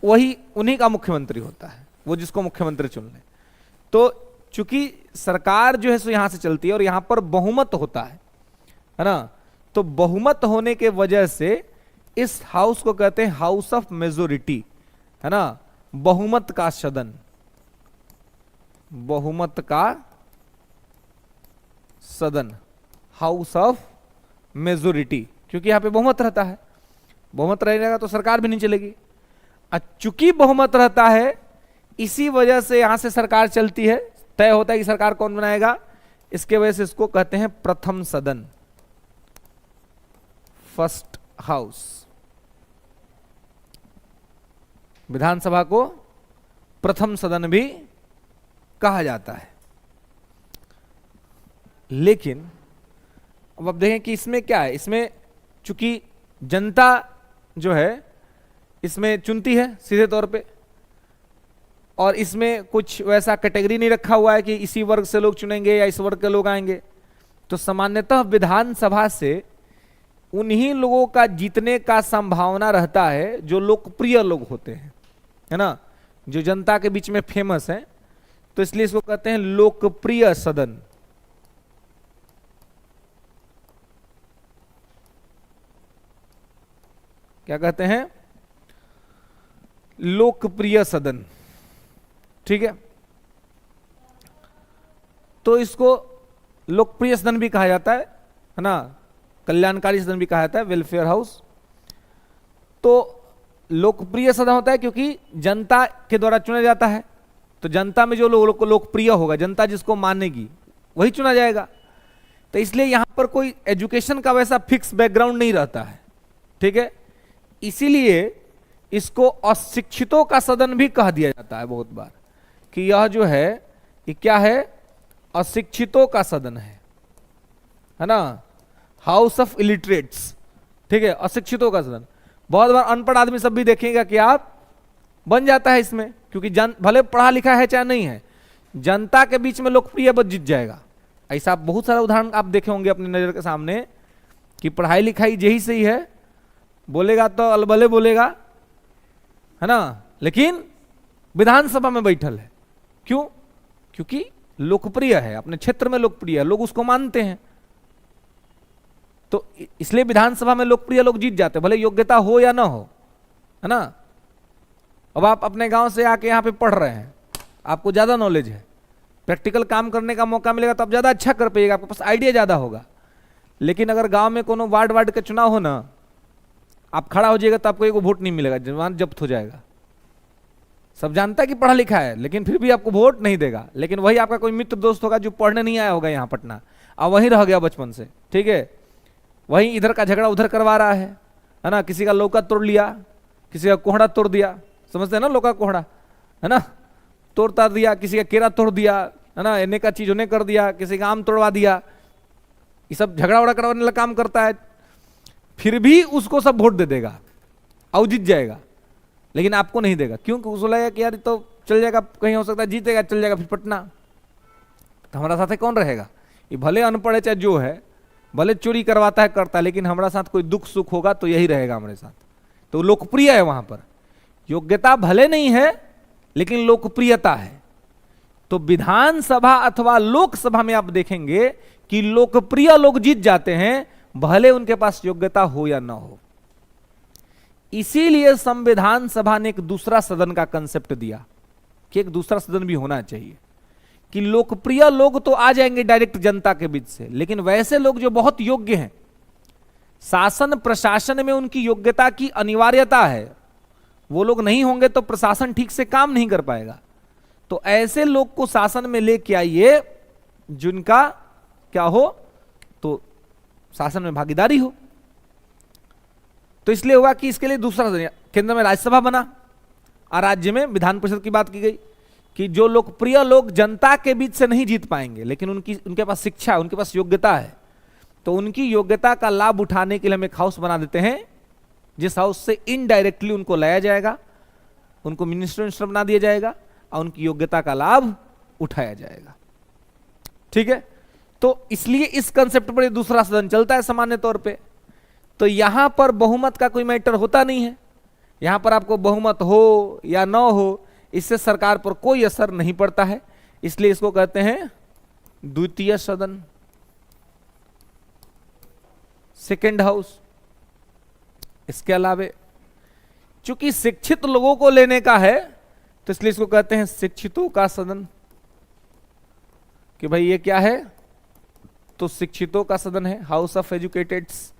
वही उन्हीं का मुख्यमंत्री होता है, वो जिसको मुख्यमंत्री चुन ले। तो चूंकि सरकार जो है सो यहां से चलती है और यहां पर बहुमत होता है ना, तो बहुमत होने के वजह से इस हाउस को कहते हैं हाउस ऑफ मेजोरिटी, है ना, बहुमत का सदन, बहुमत का सदन, हाउस ऑफ मेजोरिटी, क्योंकि यहां पे बहुमत रहता है। बहुमत रहेगा तो सरकार भी नहीं चलेगी। चूंकि बहुमत रहता है इसी वजह से यहां से सरकार चलती है, तय होता है कि सरकार कौन बनाएगा। इसके वजह से इसको कहते हैं प्रथम सदन, फर्स्ट हाउस। विधानसभा को प्रथम सदन भी कहा जाता है। लेकिन अब आप देखें कि इसमें क्या है, इसमें चूंकि जनता जो है इसमें चुनती है सीधे तौर पे, और इसमें कुछ वैसा कैटेगरी नहीं रखा हुआ है कि इसी वर्ग से लोग चुनेंगे या इस वर्ग के लोग आएंगे। तो सामान्यतः विधानसभा से उन्हीं लोगों का जीतने का संभावना रहता है जो लोकप्रिय लोग होते हैं, है ना, जो जनता के बीच में फेमस है। तो इसलिए इसको कहते हैं लोकप्रिय सदन। क्या कहते हैं? लोकप्रिय सदन। ठीक है, तो इसको लोकप्रिय सदन भी कहा जाता है ना, कल्याणकारी सदन भी कहा जाता है, वेलफेयर हाउस। तो लोकप्रिय सदन होता है क्योंकि जनता के द्वारा चुना जाता है। तो जनता में जो लोग लोकप्रिय होगा, जनता जिसको मानेगी वही चुना जाएगा। तो इसलिए यहां पर कोई एजुकेशन का वैसा फिक्स बैकग्राउंड नहीं रहता है। ठीक है, इसीलिए इसको अशिक्षितों का सदन भी कह दिया जाता है बहुत बार, कि यह जो है ये क्या है, अशिक्षितों का सदन है ना, हाउस ऑफ इलिटरेट्स। ठीक है, अशिक्षितों का सदन। बहुत बार अनपढ़ आदमी सब भी देखेगा कि आप बन जाता है इसमें, क्योंकि भले पढ़ा लिखा है चाहे नहीं है, जनता के बीच में लोकप्रिय बस जीत जाएगा। ऐसा बहुत सारा उदाहरण आप देखे होंगे अपनी नजर के सामने कि पढ़ाई लिखाई यही सही है, बोलेगा तो अलबले बोलेगा, है ना, लेकिन विधानसभा में बैठल है। क्यों? क्योंकि लोकप्रिय है, अपने क्षेत्र में लोकप्रिय है, लोग उसको मानते हैं। तो इसलिए विधानसभा में लोकप्रिय लोग जीत जाते हैं, भले योग्यता हो या ना हो, है ना। अब आप अपने गांव से आके यहाँ पे पढ़ रहे हैं, आपको ज्यादा नॉलेज है, प्रैक्टिकल काम करने का मौका मिलेगा तो आप ज्यादा अच्छा कर पाइएगा, आपके पास आइडिया ज्यादा होगा। लेकिन अगर गांव में कोनो वार्ड का चुनाव हो ना, आप खड़ा हो जाइएगा तो आपको एक वोट नहीं मिलेगा, जवान जब्त हो जाएगा। सब जानता है कि पढ़ा लिखा है, लेकिन फिर भी आपको वोट नहीं देगा। लेकिन वही आपका कोई मित्र दोस्त होगा जो पढ़ने नहीं आया होगा यहाँ पटना, और वहीं रह गया बचपन से। ठीक है, वहीं इधर का झगड़ा उधर करवा रहा है ना, किसी का लौका तोड़ लिया, किसी का कोहड़ा तोड़ दिया, समझते हैं ना, लौका कोहड़ा, है ना, तोड़ता दिया, किसी का केरा तोड़ दिया, है ना, इन्हें का चीज उन्हें कर दिया, किसी का आम तोड़वा दिया। ये सब झगड़ा वगड़ा करवाने वाला काम करता है, फिर भी उसको सब वोट दे देगा और जीत जाएगा, लेकिन आपको नहीं देगा। क्यों? उसको लगेगा कि यार तो चल जाएगा, कहीं हो सकता है जीतेगा, चल जाएगा फिर पटना, तो हमारा साथ कौन रहेगा? ये भले अनपढ़ है चाहे जो है, भले चोरी करवाता है करता है, लेकिन हमारा साथ कोई दुख सुख होगा तो यही रहेगा हमारे साथ। तो लोकप्रिय है, वहां पर योग्यता भले नहीं है लेकिन लोकप्रियता है। तो विधानसभा अथवा लोकसभा में आप देखेंगे कि लोकप्रिय लोग जीत जाते हैं, भले उनके पास योग्यता हो या ना हो। इसीलिए संविधान सभा ने एक दूसरा सदन का कंसेप्ट दिया कि एक दूसरा सदन भी होना चाहिए, कि लोकप्रिय लोग तो आ जाएंगे डायरेक्ट जनता के बीच से, लेकिन वैसे लोग जो बहुत योग्य हैं, शासन प्रशासन में उनकी योग्यता की अनिवार्यता है, वो लोग नहीं होंगे तो प्रशासन ठीक से काम नहीं कर पाएगा। तो ऐसे लोग को शासन में लेके आइए जिनका क्या हो, तो शासन में भागीदारी हो। तो इसलिए हुआ कि इसके लिए दूसरा सदन, केंद्र में राज्यसभा बना और राज्य में विधान परिषद की बात की गई कि जो लोकप्रिय लोग जनता के बीच से नहीं जीत पाएंगे, लेकिन उनके पास शिक्षा, उनके पास योग्यता है, तो उनकी योग्यता का लाभ उठाने के लिए हम एक हाउस बना देते हैं, जिस हाउस से इनडायरेक्टली उनको लाया जाएगा, उनको मिनिस्टर बना दिया जाएगा और उनकी योग्यता का लाभ उठाया जाएगा। ठीक है, तो इसलिए इस कंसेप्ट पर दूसरा सदन चलता है सामान्य तौर पे। तो यहां पर बहुमत का कोई मैटर होता नहीं है, यहां पर आपको बहुमत हो या ना हो, इससे सरकार पर कोई असर नहीं पड़ता है। इसलिए इसको कहते हैं द्वितीय सदन, सेकेंड हाउस। इसके अलावे चूंकि शिक्षित लोगों को लेने का है, तो इसलिए इसको कहते हैं शिक्षितों का सदन, कि भाई ये क्या है, तो शिक्षितों का सदन है, हाउस ऑफ एजुकेटेड्स,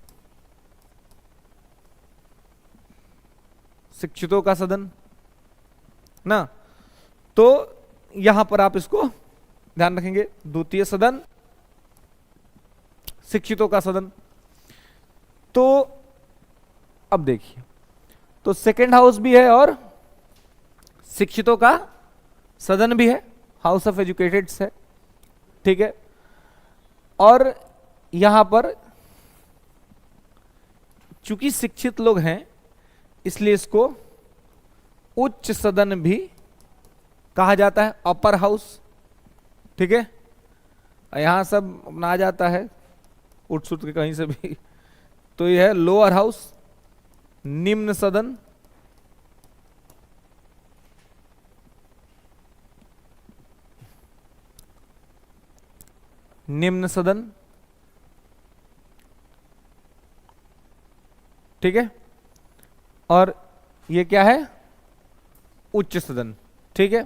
शिक्षितों का सदन ना। तो यहां पर आप इसको ध्यान रखेंगे, द्वितीय सदन, शिक्षितों का सदन। तो अब देखिए, तो सेकेंड हाउस भी है और शिक्षितों का सदन भी है, हाउस ऑफ एजुकेटेड्स है, ठीक है। और यहां पर चूंकि शिक्षित लोग हैं इसलिए इसको उच्च सदन भी कहा जाता है, अपर हाउस, ठीक है। यहां सब अपना आ जाता है उठ सुट के कहीं से भी, तो यह है लोअर हाउस, निम्न सदन, निम्न सदन, ठीक है। और ये क्या है, उच्च सदन, ठीक है।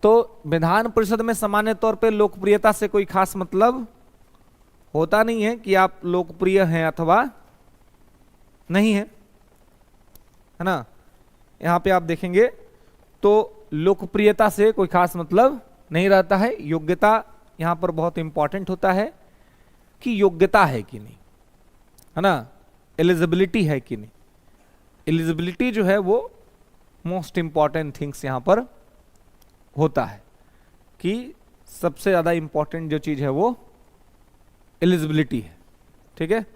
तो विधान परिषद में सामान्य तौर पे लोकप्रियता से कोई खास मतलब होता नहीं है कि आप लोकप्रिय हैं अथवा नहीं है, है ना। यहां पे आप देखेंगे तो लोकप्रियता से कोई खास मतलब नहीं रहता है, योग्यता यहां पर बहुत इंपॉर्टेंट होता है कि योग्यता है कि नहीं, है ना, एलिजिबिलिटी है कि नहीं। एलिजिबिलिटी जो है वो मोस्ट इंपॉर्टेंट थिंग्स यहां पर होता है कि सबसे ज्यादा इंपॉर्टेंट जो चीज है वो एलिजिबिलिटी है, ठीक है।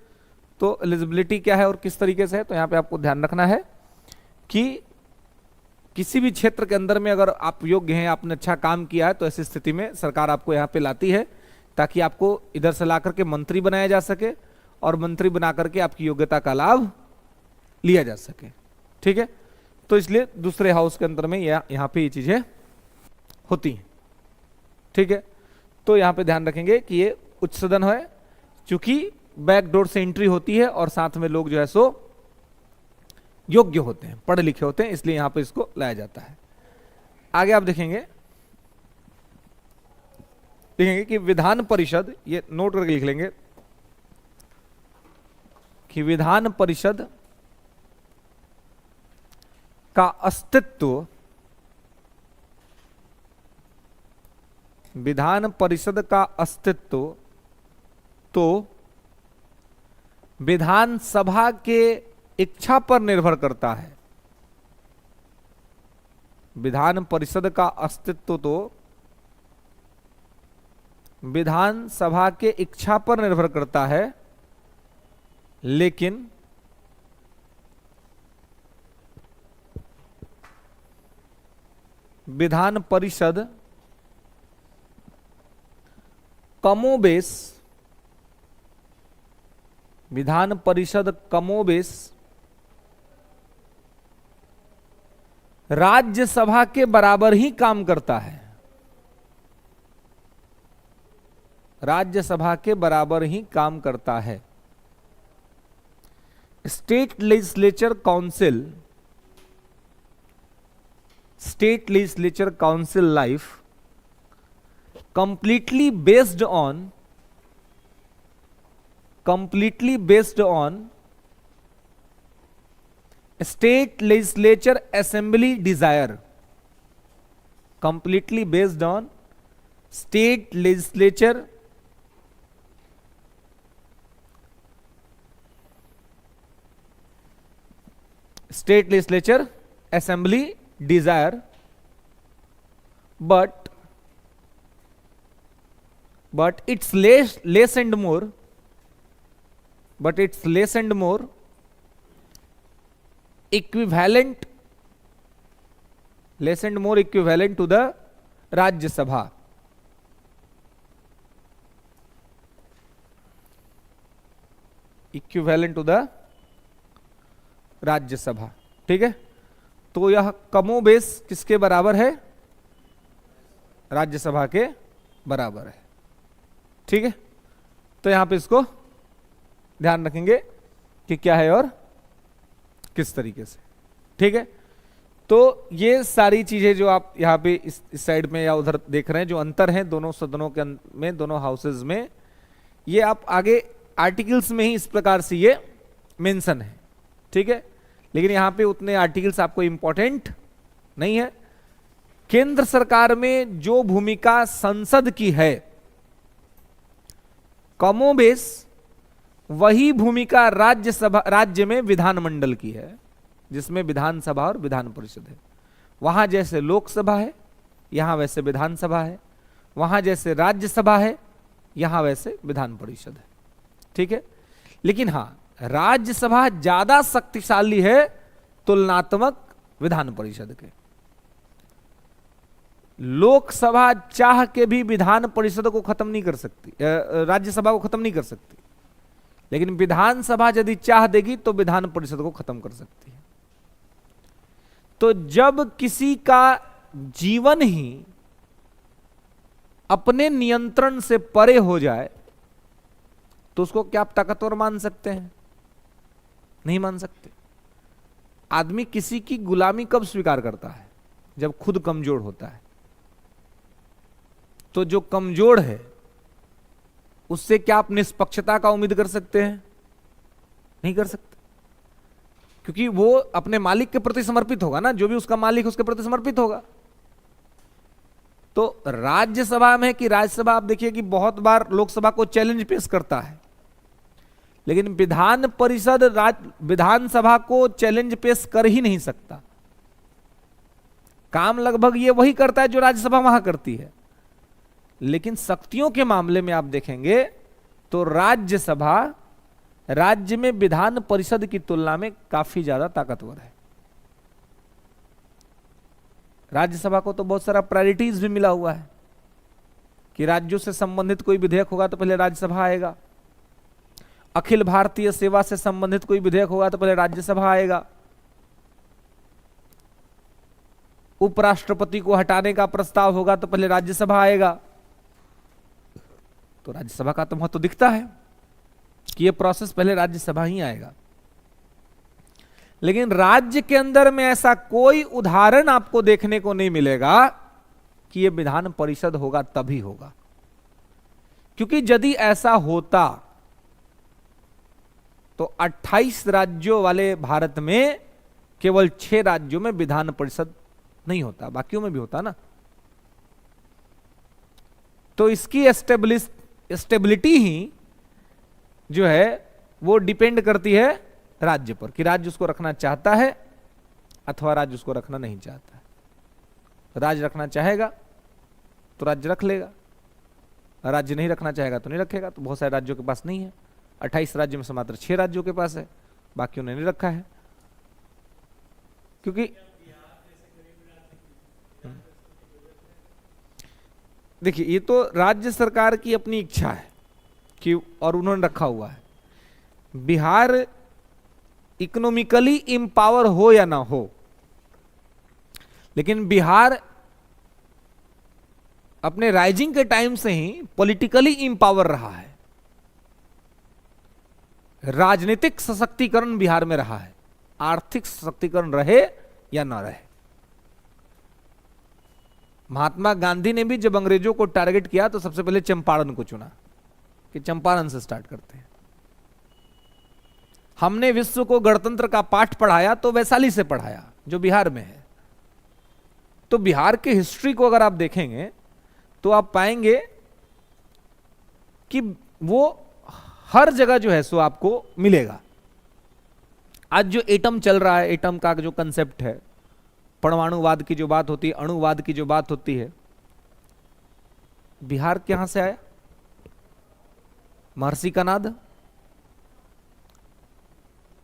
तो एलिजिबिलिटी क्या है और किस तरीके से है, तो यहां पे आपको ध्यान रखना है कि किसी भी क्षेत्र के अंदर में अगर आप योग्य हैं, आपने अच्छा काम किया है, तो ऐसी स्थिति में सरकार आपको यहां पे लाती है ताकि आपको इधर से ला करके मंत्री बनाया जा सके और मंत्री बना करके आपकी योग्यता का लाभ लिया जा सके, ठीक है। तो इसलिए दूसरे हाउस के अंदर में यहां पे ये चीजें होती हैं, ठीक है। तो यहां पे ध्यान रखेंगे कि ये उच्च सदन है, चूंकि बैकडोर से एंट्री होती है और साथ में लोग जो है सो योग्य होते हैं, पढ़े लिखे होते हैं, इसलिए यहां पे इसको लाया जाता है। आगे आप देखेंगे कि विधान परिषद, ये नोट करके लिख लेंगे कि विधान परिषद का अस्तित्व, विधान परिषद का अस्तित्व तो विधानसभा के इच्छा पर निर्भर करता है। विधान परिषद का अस्तित्व तो विधानसभा के इच्छा पर निर्भर करता है, लेकिन विधान परिषद कमोबेश, विधान परिषद कमोबेश राज्यसभा के बराबर ही काम करता है, राज्यसभा के बराबर ही काम करता है। State legislature council, state legislature council life completely based on state legislature assembly desire, completely based on state legislature assembly desire, but it's less and more equivalent, less and more equivalent to the Rajya Sabha, equivalent to the Rajya Sabha, ठीक है। तो यह कमोबेश किसके बराबर है, राज्यसभा के बराबर है, ठीक है। तो यहां पे इसको ध्यान रखेंगे कि क्या है और किस तरीके से, ठीक है। तो ये सारी चीजें जो आप यहां पे इस साइड में या उधर देख रहे हैं, जो अंतर है दोनों सदनों के में, दोनों हाउसेज में, ये आप आगे आर्टिकल्स में ही इस प्रकार से ये मेंशन है, ठीक है। लेकिन यहां पे उतने आर्टिकल्स आपको इंपॉर्टेंट नहीं है, केंद्र सरकार में जो भूमिका संसद की है, कमोबेश वही भूमिका राज्य में विधानमंडल की है, जिसमें विधानसभा और विधान परिषद है। वहां जैसे लोकसभा है, यहां वैसे विधानसभा है, वहां जैसे राज्यसभा है, यहां वैसे विधान परिषद है। ठीक है, लेकिन हां, राज्यसभा ज्यादा शक्तिशाली है तुलनात्मक विधान परिषद के। लोकसभा चाह के भी विधान परिषद को खत्म नहीं कर सकती, राज्यसभा को खत्म नहीं कर सकती, लेकिन विधानसभा यदि चाह देगी तो विधान परिषद को खत्म कर सकती है। तो जब किसी का जीवन ही अपने नियंत्रण से परे हो जाए तो उसको क्या आप ताकतवर मान सकते हैं? नहीं मान सकते। आदमी किसी की गुलामी कब स्वीकार करता है? जब खुद कमजोर होता है। तो जो कमजोर है उससे क्या आप निष्पक्षता का उम्मीद कर सकते हैं? नहीं कर सकते, क्योंकि वो अपने मालिक के प्रति समर्पित होगा ना, जो भी उसका मालिक उसके प्रति समर्पित होगा। तो राज्यसभा में कि राज्यसभा, आप देखिए कि बहुत बार लोकसभा को चैलेंज पेश करता है, लेकिन विधान परिषद विधानसभा को चैलेंज पेश कर ही नहीं सकता। काम लगभग ये वही करता है जो राज्यसभा वहां करती है, लेकिन शक्तियों के मामले में आप देखेंगे तो राज्यसभा राज्य में विधान परिषद की तुलना में काफी ज्यादा ताकतवर है। राज्यसभा को तो बहुत सारा प्रायोरिटीज भी मिला हुआ है कि राज्यों से संबंधित कोई विधेयक होगा तो पहले राज्यसभा आएगा, अखिल भारतीय सेवा से संबंधित कोई विधेयक होगा तो पहले राज्यसभा आएगा, उपराष्ट्रपति को हटाने का प्रस्ताव होगा तो पहले राज्यसभा आएगा। तो राज्यसभा का तो महत्व दिखता है कि यह प्रोसेस पहले राज्यसभा ही आएगा। लेकिन राज्य के अंदर में ऐसा कोई उदाहरण आपको देखने को नहीं मिलेगा कि यह विधान परिषद होगा तभी होगा, क्योंकि यदि ऐसा होता तो 28 राज्यों वाले भारत में केवल 6 राज्यों में विधान परिषद नहीं होता, बाकियों में भी होता ना। तो इसकी स्टेबिलिटी ही जो है वो डिपेंड करती है राज्य पर, कि राज्य उसको रखना चाहता है अथवा राज्य उसको रखना नहीं चाहता है। राज्य रखना चाहेगा तो राज्य रख लेगा, राज्य नहीं रखना चाहेगा तो नहीं रखेगा। तो बहुत सारे राज्यों के पास नहीं है, 28 राज्यों में से मात्र 6 राज्यों के पास है, बाकियों ने नहीं रखा है। क्योंकि देखिए, ये तो राज्य सरकार की अपनी इच्छा है कि, और उन्होंने रखा हुआ है। बिहार इकोनॉमिकली इंपावर हो या ना हो, लेकिन बिहार अपने राइजिंग के टाइम से ही पॉलिटिकली इंपावर रहा है। राजनीतिक सशक्तिकरण बिहार में रहा है, आर्थिक सशक्तिकरण रहे या ना रहे। महात्मा गांधी ने भी जब अंग्रेजों को टारगेट किया तो सबसे पहले चंपारण को चुना कि चंपारण से स्टार्ट करते हैं। हमने विश्व को गणतंत्र का पाठ पढ़ाया तो वैशाली से पढ़ाया, जो बिहार में है। तो बिहार के हिस्ट्री को अगर आप देखेंगे तो आप पाएंगे कि वो हर जगह जो है सो आपको मिलेगा। आज जो एटम चल रहा है, एटम का जो कंसेप्ट है, परमाणुवाद की जो बात होती है, अणुवाद की जो बात होती है, बिहार के यहां से आया, महर्षि कनाद।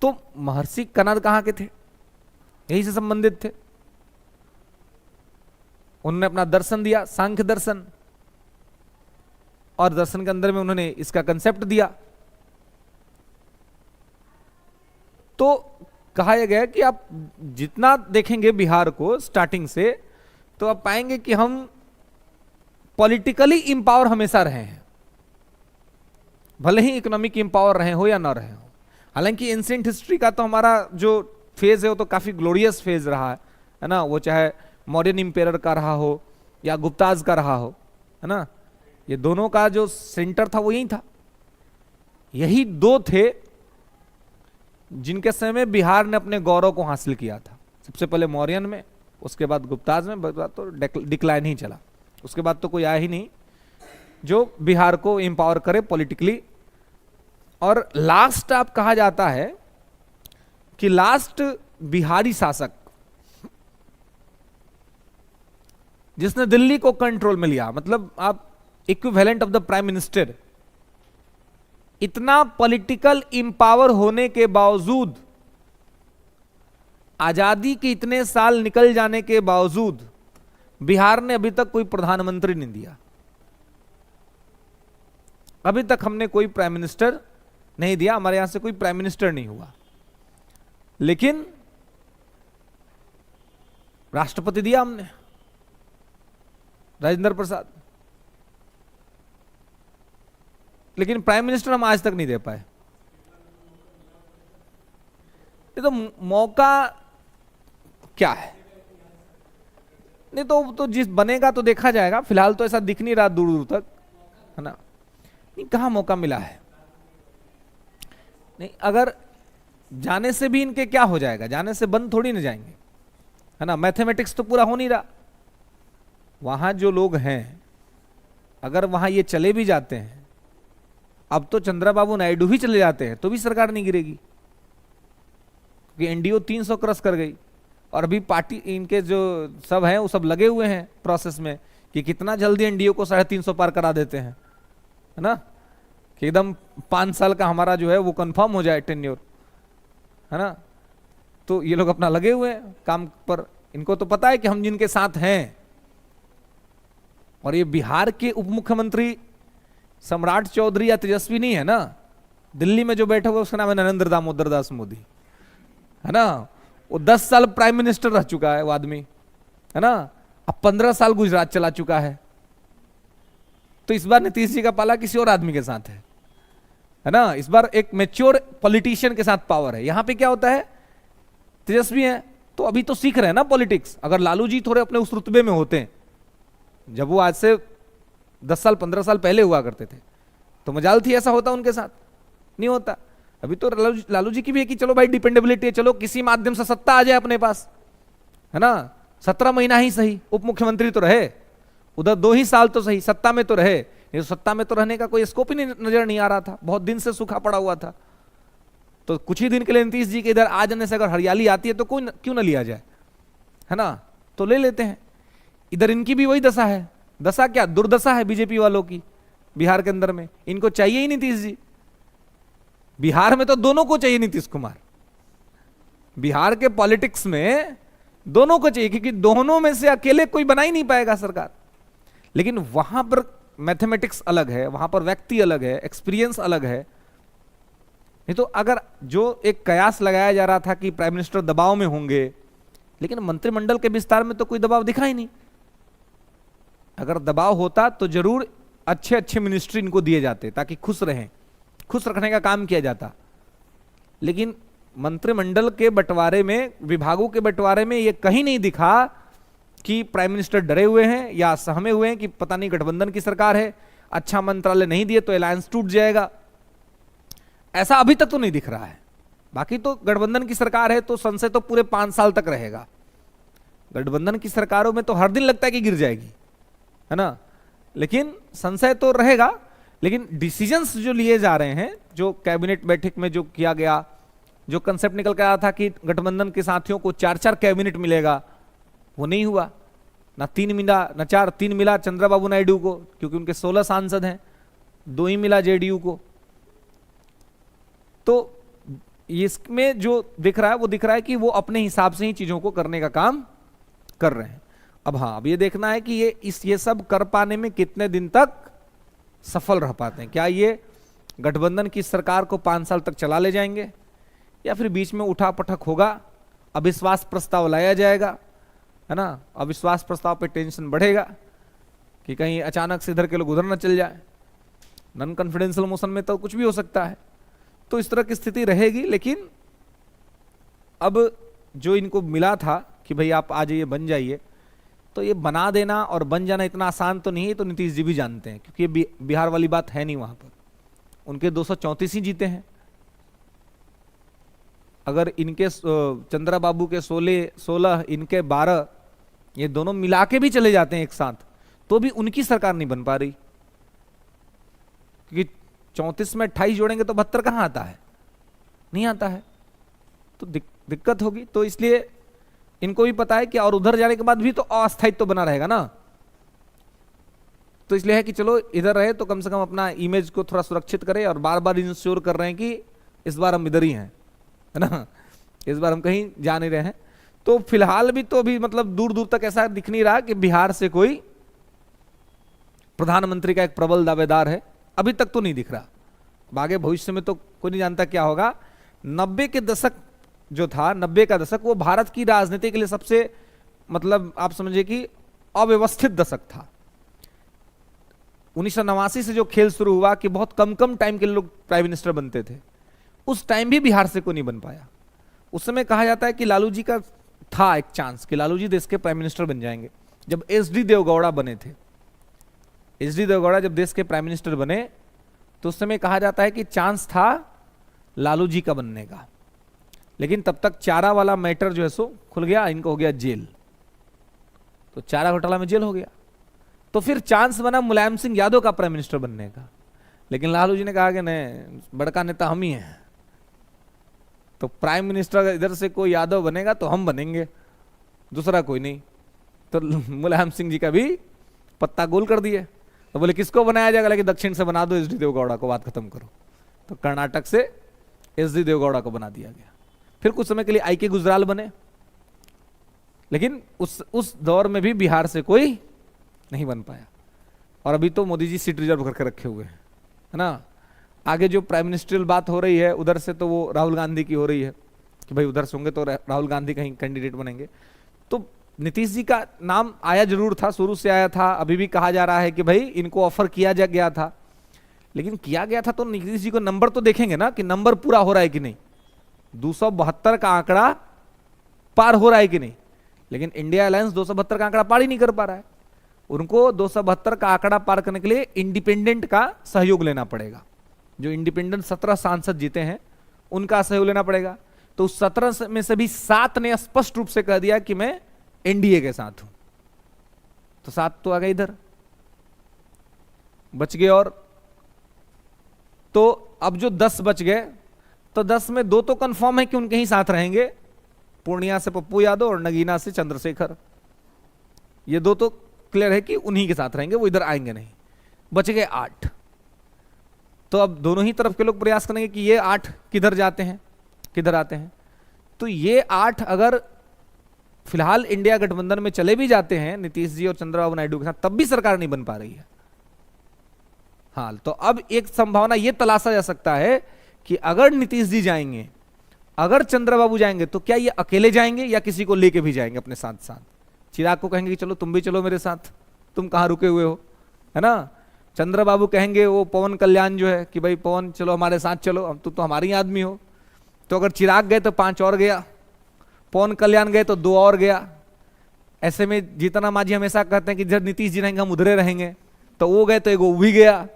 तो महर्षि कनाद कहां के थे? यही से संबंधित थे। उन्होंने अपना दर्शन दिया, सांख्य दर्शन, और दर्शन के अंदर में उन्होंने इसका कंसेप्ट दिया। तो कहा यह गया कि आप जितना देखेंगे बिहार को स्टार्टिंग से, तो आप पाएंगे कि हम पॉलिटिकली इंपावर हमेशा रहे हैं, भले ही इकोनॉमिक इंपावर रहे हो या ना रहे हो। हालांकि एंशिएंट हिस्ट्री का तो हमारा जो फेज है वो तो काफी ग्लोरियस फेज रहा है ना। वो चाहे मौर्यन इंपेरर का रहा हो या गुप्ताज का रहा हो, है ना। ये दोनों का जो सेंटर था वो यही था। यही दो थे जिनके समय में बिहार ने अपने गौरव को हासिल किया था। सबसे पहले मौर्यन में उसके बाद गुप्ताज में तो डिक्लाइन ही चला, उसके बाद तो कोई आया ही नहीं जो बिहार को एम्पावर करे पॉलिटिकली। और लास्ट आप कहा जाता है कि लास्ट बिहारी शासक जिसने दिल्ली को कंट्रोल में लिया, मतलब आप equivalent of the prime minister, इतना पॉलिटिकल एम्पावर होने के बावजूद, आजादी के इतने साल निकल जाने के बावजूद बिहार ने अभी तक कोई प्रधानमंत्री नहीं दिया, अभी तक हमने कोई प्राइम मिनिस्टर नहीं दिया, हमारे यहां से कोई प्राइम मिनिस्टर नहीं हुआ। लेकिन राष्ट्रपति दिया हमने, राजेंद्र प्रसाद, लेकिन प्राइम मिनिस्टर हम आज तक नहीं दे पाए। ये तो मौका क्या है, नहीं तो जिस बनेगा तो देखा जाएगा, फिलहाल तो ऐसा दिख नहीं रहा दूर दूर तक, है ना। नहीं, कहां मौका मिला है, नहीं अगर जाने से भी इनके क्या हो जाएगा, जाने से बंद थोड़ी ना जाएंगे, है ना। मैथमेटिक्स तो पूरा हो नहीं रहा, वहां जो लोग हैं अगर वहां ये चले भी जाते हैं, अब तो चंद्रबाबू नायडू ही चले जाते हैं तो भी सरकार नहीं गिरेगी, क्योंकि एनडीओ 300 क्रॉस कर गई, और अभी पार्टी इनके जो सब हैं वो सब लगे हुए हैं प्रोसेस में कि कितना जल्दी एनडीओ को 350 पार करा देते हैं, है ना, कि एकदम 5 साल का हमारा जो है वो कंफर्म हो जाए टेन्योर, है ना। तो ये लोग अपना लगे हुए हैं काम पर, इनको तो पता है कि हम जिनके साथ हैं। और ये बिहार के उप मुख्यमंत्री सम्राट चौधरी या तेजस्वी नहीं है ना, दिल्ली में जो बैठा हुआ उसका नाम है नरेंद्र दामोदर दास मोदी, है ना। वो 10 साल प्राइम मिनिस्टर रह चुका है वो आदमी, है ना, अब 15 साल गुजरात चला चुका है। तो इस बार नीतीश जी का पाला किसी और आदमी के साथ है ना, इस बार एक मैच्योर पॉलिटिशियन के साथ पावर है। यहां पे क्या होता है, तेजस्वी है तो अभी तो सीख रहे हैं ना पॉलिटिक्स, अगर लालू जी थोड़े अपने उस रुतबे में होते हैं, जब वो आज से 10 साल 15 साल पहले हुआ करते थे, तो मजाल थी ऐसा होता उनके साथ, नहीं होता। अभी तो लालू जी की भी है कि चलो भाई डिपेंडेबिलिटी है, चलो किसी माध्यम से सत्ता आ जाए अपने पास, है ना, 17 महीना ही सही उप मुख्यमंत्री तो रहे, उधर 2 ही साल तो सही सत्ता में तो रहे, ये सत्ता में तो रहने का कोई स्कोप ही नजर नहीं आ रहा था, बहुत दिन से सूखा पड़ा हुआ था। तो कुछ ही दिन के लिए नीतीश जी के इधर आ जाने से अगर हरियाली आती है तो कोई क्यों ना लिया जाए, है ना, तो ले लेते हैं। इधर इनकी भी वही दशा है, दशा क्या दुर्दशा है बीजेपी वालों की बिहार के अंदर में, इनको चाहिए ही नीतीश जी। बिहार में तो दोनों को चाहिए नीतीश कुमार, बिहार के पॉलिटिक्स में दोनों को चाहिए, क्योंकि दोनों में से अकेले कोई बना ही नहीं पाएगा सरकार। लेकिन वहां पर मैथमेटिक्स अलग है, वहां पर व्यक्ति अलग है, एक्सपीरियंस अलग है। नहीं तो अगर जो एक कयास लगाया जा रहा था कि प्राइम मिनिस्टर दबाव में होंगे, लेकिन मंत्रिमंडल के विस्तार में तो कोई दबाव दिखा ही नहीं। अगर दबाव होता तो जरूर अच्छे अच्छे मिनिस्ट्री इनको दिए जाते ताकि खुश रहें, खुश रखने का काम किया जाता। लेकिन मंत्रिमंडल के बंटवारे में, विभागों के बंटवारे में यह कहीं नहीं दिखा कि प्राइम मिनिस्टर डरे हुए हैं या सहमे हुए हैं कि पता नहीं गठबंधन की सरकार है, अच्छा मंत्रालय नहीं दिए तो अलायंस टूट जाएगा, ऐसा अभी तक तो नहीं दिख रहा है। बाकी तो गठबंधन की सरकार है तो संसद तो पूरे 5 साल तक रहेगा, गठबंधन की सरकारों में तो हर दिन लगता है कि गिर जाएगी, है ना, लेकिन संशय तो रहेगा। लेकिन डिसीजंस जो लिए जा रहे हैं, जो कैबिनेट बैठक में जो किया गया, जो कंसेप्ट निकल कर आया था कि गठबंधन के साथियों को 4-4 कैबिनेट मिलेगा, वो नहीं हुआ, ना 3 मिला ना 4, 3 मिला चंद्रबाबू नायडू को क्योंकि उनके 16 सांसद हैं, 2 ही मिला जेडीयू को। तो इसमें जो दिख रहा है वो दिख रहा है कि वो अपने हिसाब से ही चीजों को करने का काम कर रहे हैं। अब हाँ, अब ये देखना है कि ये सब कर पाने में कितने दिन तक सफल रह पाते हैं। क्या ये गठबंधन की सरकार को 5 साल तक चला ले जाएंगे, या फिर बीच में उठा पटक होगा, अविश्वास प्रस्ताव लाया जाएगा, है ना, अविश्वास प्रस्ताव पे टेंशन बढ़ेगा कि कहीं अचानक से इधर के लोग उधर न चल जाए, नॉन कॉन्फिडेंशियल मोशन में तो कुछ भी हो सकता है। तो इस तरह की स्थिति रहेगी। लेकिन अब जो इनको मिला था कि भाई आप आ जाइए बन जाइए, तो ये बना देना और बन जाना इतना आसान तो नहीं है, तो नीतीश जी भी जानते हैं, क्योंकि ये बिहार वाली बात है नहीं, वहां पर उनके 234 ही जीते हैं। अगर इनके चंद्रा बाबू के 16 इनके 12 ये दोनों मिला के भी चले जाते हैं एक साथ, तो भी उनकी सरकार नहीं बन पा रही, क्योंकि 34 में 28 जोड़ेंगे तो 72 कहां आता है, नहीं आता है, तो दिक्कत होगी। तो इसलिए इनको भी पता है कि और उधर जाने के बाद भी तो अस्थायित्व तो बना रहेगा ना, तो इसलिए है कि चलो इधर रहे तो कम से कम अपना इमेज को थोड़ा सुरक्षित करें, और बार बार इंश्योर कर रहे हैं कि इस बार हम इधर ही हैं, है ना, इस बार हम कहीं जा नहीं रहे हैं। तो फिलहाल भी तो अभी मतलब दूर दूर तक ऐसा दिख नहीं रहा कि बिहार से कोई प्रधानमंत्री का एक प्रबल दावेदार है, अभी तक तो नहीं दिख रहा। आगे भविष्य में तो कोई नहीं जानता क्या होगा। 90 के दशक जो था, 90 का दशक, वो भारत की राजनीति के लिए सबसे मतलब आप समझिए कि अव्यवस्थित दशक था। 1989 से जो खेल शुरू हुआ कि बहुत कम कम टाइम के लोग प्राइम मिनिस्टर बनते थे, उस टाइम भी बिहार से कोई नहीं बन पाया। उस समय कहा जाता है कि लालू जी का था एक चांस कि लालू जी देश के प्राइम मिनिस्टर बन जाएंगे। जब एच.डी. देवगौड़ा बने थे, एच.डी. देवगौड़ा जब देश के प्राइम मिनिस्टर बने तो उस समय कहा जाता है कि चांस था लालू जी का बनने का, लेकिन तब तक चारा वाला मैटर जो है सो खुल गया, इनको हो गया जेल, तो चारा घोटाला में जेल हो गया। तो फिर चांस बना मुलायम सिंह यादव का प्राइम मिनिस्टर बनने का, लेकिन लालू जी ने कहा कि नहीं, बड़का नेता हम ही हैं, तो प्राइम मिनिस्टर इधर से कोई यादव बनेगा तो हम बनेंगे, दूसरा कोई नहीं। तो मुलायम सिंह जी का भी पत्ता गोल कर दिए। तो बोले किसको बनाया जाएगा, लेकिन दक्षिण से बना दो एच.डी. देवगौड़ा को, बात खत्म करो। तो कर्नाटक से एच.डी. देवगौड़ा को बना दिया गया। फिर कुछ समय के लिए आई.के. गुजराल बने, लेकिन उस दौर में भी बिहार से कोई नहीं बन पाया। और अभी तो मोदी जी सीट रिजर्व करके रखे हुए हैं, है ना। आगे जो प्राइम मिनिस्ट्रियल बात हो रही है उधर से, तो वो राहुल गांधी की हो रही है कि भाई उधर से होंगे तो राहुल गांधी कहीं कैंडिडेट बनेंगे। तो नीतीश जी का नाम आया जरूर था, शुरू से आया था, अभी भी कहा जा रहा है कि भाई इनको ऑफर किया जा गया था, लेकिन किया गया था तो नीतीश जी को नंबर तो देखेंगे ना कि नंबर पूरा हो रहा है कि नहीं, 272 का आंकड़ा पार हो रहा है कि नहीं। लेकिन इंडिया अलायंस 272 का आंकड़ा पार ही नहीं कर पा रहा है। उनको 272 का आंकड़ा पार करने के लिए इंडिपेंडेंट का सहयोग लेना पड़ेगा। जो इंडिपेंडेंट 17 सांसद जीते हैं उनका सहयोग लेना पड़ेगा। तो उस 17 में से भी 7 ने स्पष्ट रूप से कह दिया कि मैं एनडीए के साथ हूं, तो 7 तो आ गए, इधर बच गए। और तो अब जो 10 बच गए, तो 10 में 2 तो कंफर्म है कि उनके ही साथ रहेंगे, पूर्णिया से पप्पू यादव और नगीना से चंद्रशेखर। ये 2 तो क्लियर है कि उन्हीं के साथ रहेंगे, वो इधर आएंगे नहीं। बच गए 8। तो अब दोनों ही तरफ के लोग प्रयास करेंगे कि ये 8 किधर जाते हैं, किधर आते हैं। तो ये 8 अगर फिलहाल इंडिया गठबंधन में चले भी जाते हैं नीतीश जी और चंद्रबाबू नायडू के साथ, तब भी सरकार नहीं बन पा रही है हाल। तो अब एक संभावना यह तलाशा जा सकता है कि अगर नीतीश जी जाएंगे, अगर चंद्रबाबू जाएंगे, तो क्या ये अकेले जाएंगे या किसी को लेके भी जाएंगे अपने साथ साथ। चिराग को कहेंगे कि चलो तुम भी चलो मेरे साथ, तुम कहां रुके हुए हो, है ना। चंद्रबाबू कहेंगे वो पवन कल्याण जो है कि भाई पवन चलो हमारे साथ चलो, हम तो हमारी आदमी हो। तो अगर चिराग गए तो 5 और गया, पवन कल्याण गए तो 2 और गया। ऐसे में जीतन मांझी हमेशा कहते हैं कि जब नीतीश जी रहेंगे हम उधरे रहेंगे, तो वो गए तो एक वो भी गया।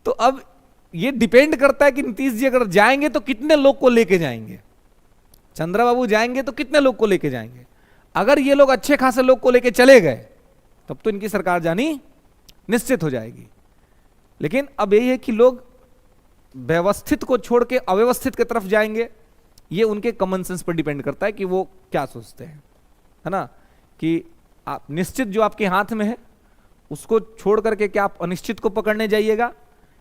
तो अब ये डिपेंड करता है कि नीतीश जी अगर जाएंगे तो कितने लोग को लेके जाएंगे, चंद्रबाबू जाएंगे तो कितने लोग को लेके जाएंगे। अगर ये लोग अच्छे खासे लोग को लेके चले गए तब तो इनकी सरकार जानी निश्चित हो जाएगी। लेकिन अब यही है कि लोग व्यवस्थित को छोड़ के अव्यवस्थित की तरफ जाएंगे, ये उनके कॉमन सेंस पर डिपेंड करता है कि वो क्या सोचते हैं, है ना। कि आप निश्चित जो आपके हाथ में है उसको छोड़ करके क्या आप अनिश्चित को पकड़ने जाइएगा,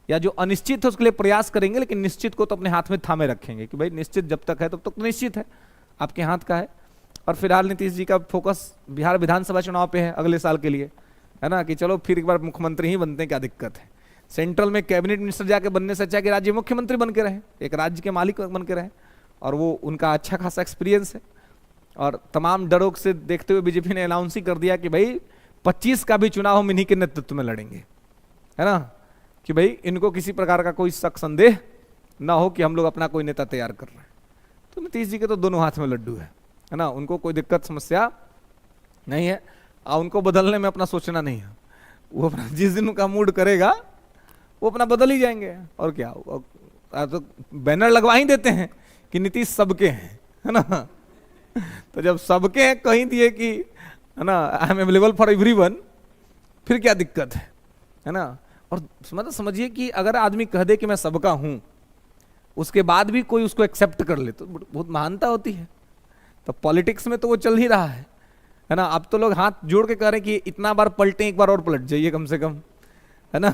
या जो अनिश्चित है उसके लिए प्रयास करेंगे लेकिन निश्चित को तो अपने हाथ में थामे रखेंगे कि भाई निश्चित जब तक है तब तक तो निश्चित है, आपके हाथ का है। और फिलहाल नीतीश जी का फोकस बिहार विधानसभा चुनाव पे है अगले साल के लिए, है ना, कि चलो फिर एक बार मुख्यमंत्री ही बनते हैं, क्या दिक्कत है। सेंट्रल में कैबिनेट मिनिस्टर जाके बनने से अच्छा कि राज्य मुख्यमंत्री बन के रहे, एक राज्य के मालिक बन के रहे, और वो उनका अच्छा खासा एक्सपीरियंस है। और तमाम डरों से देखते हुए बीजेपी ने अनाउंस ही कर दिया कि भाई 25 का भी चुनाव हम इन्हीं के नेतृत्व में लड़ेंगे, है ना, कि भाई इनको किसी प्रकार का कोई शक संदेह ना हो कि हम लोग अपना कोई नेता तैयार कर रहे हैं। तो नीतीश जी के तो दोनों हाथ में लड्डू है ना, उनको कोई दिक्कत समस्या नहीं है, और उनको बदलने में अपना सोचना नहीं है। वो अपना जिस दिन उनका मूड करेगा वो अपना बदल ही जाएंगे, और क्या। तो बैनर लगवा ही देते हैं कि नीतीश सबके हैं, है ना। तो जब सबके हैं कहीं दिए कि है ना, I am available for everyone, फिर क्या दिक्कत है ना। और मतलब समझिए कि अगर आदमी कह दे कि मैं सबका हूं, उसके बाद भी कोई उसको एक्सेप्ट कर ले तो बहुत महानता होती है। तो पॉलिटिक्स में तो वो चल ही रहा है ना। अब तो लोग हाथ जोड़ के कह रहे हैं कि इतना बार पलटे, एक बार और पलट जाइए कम से कम, है ना,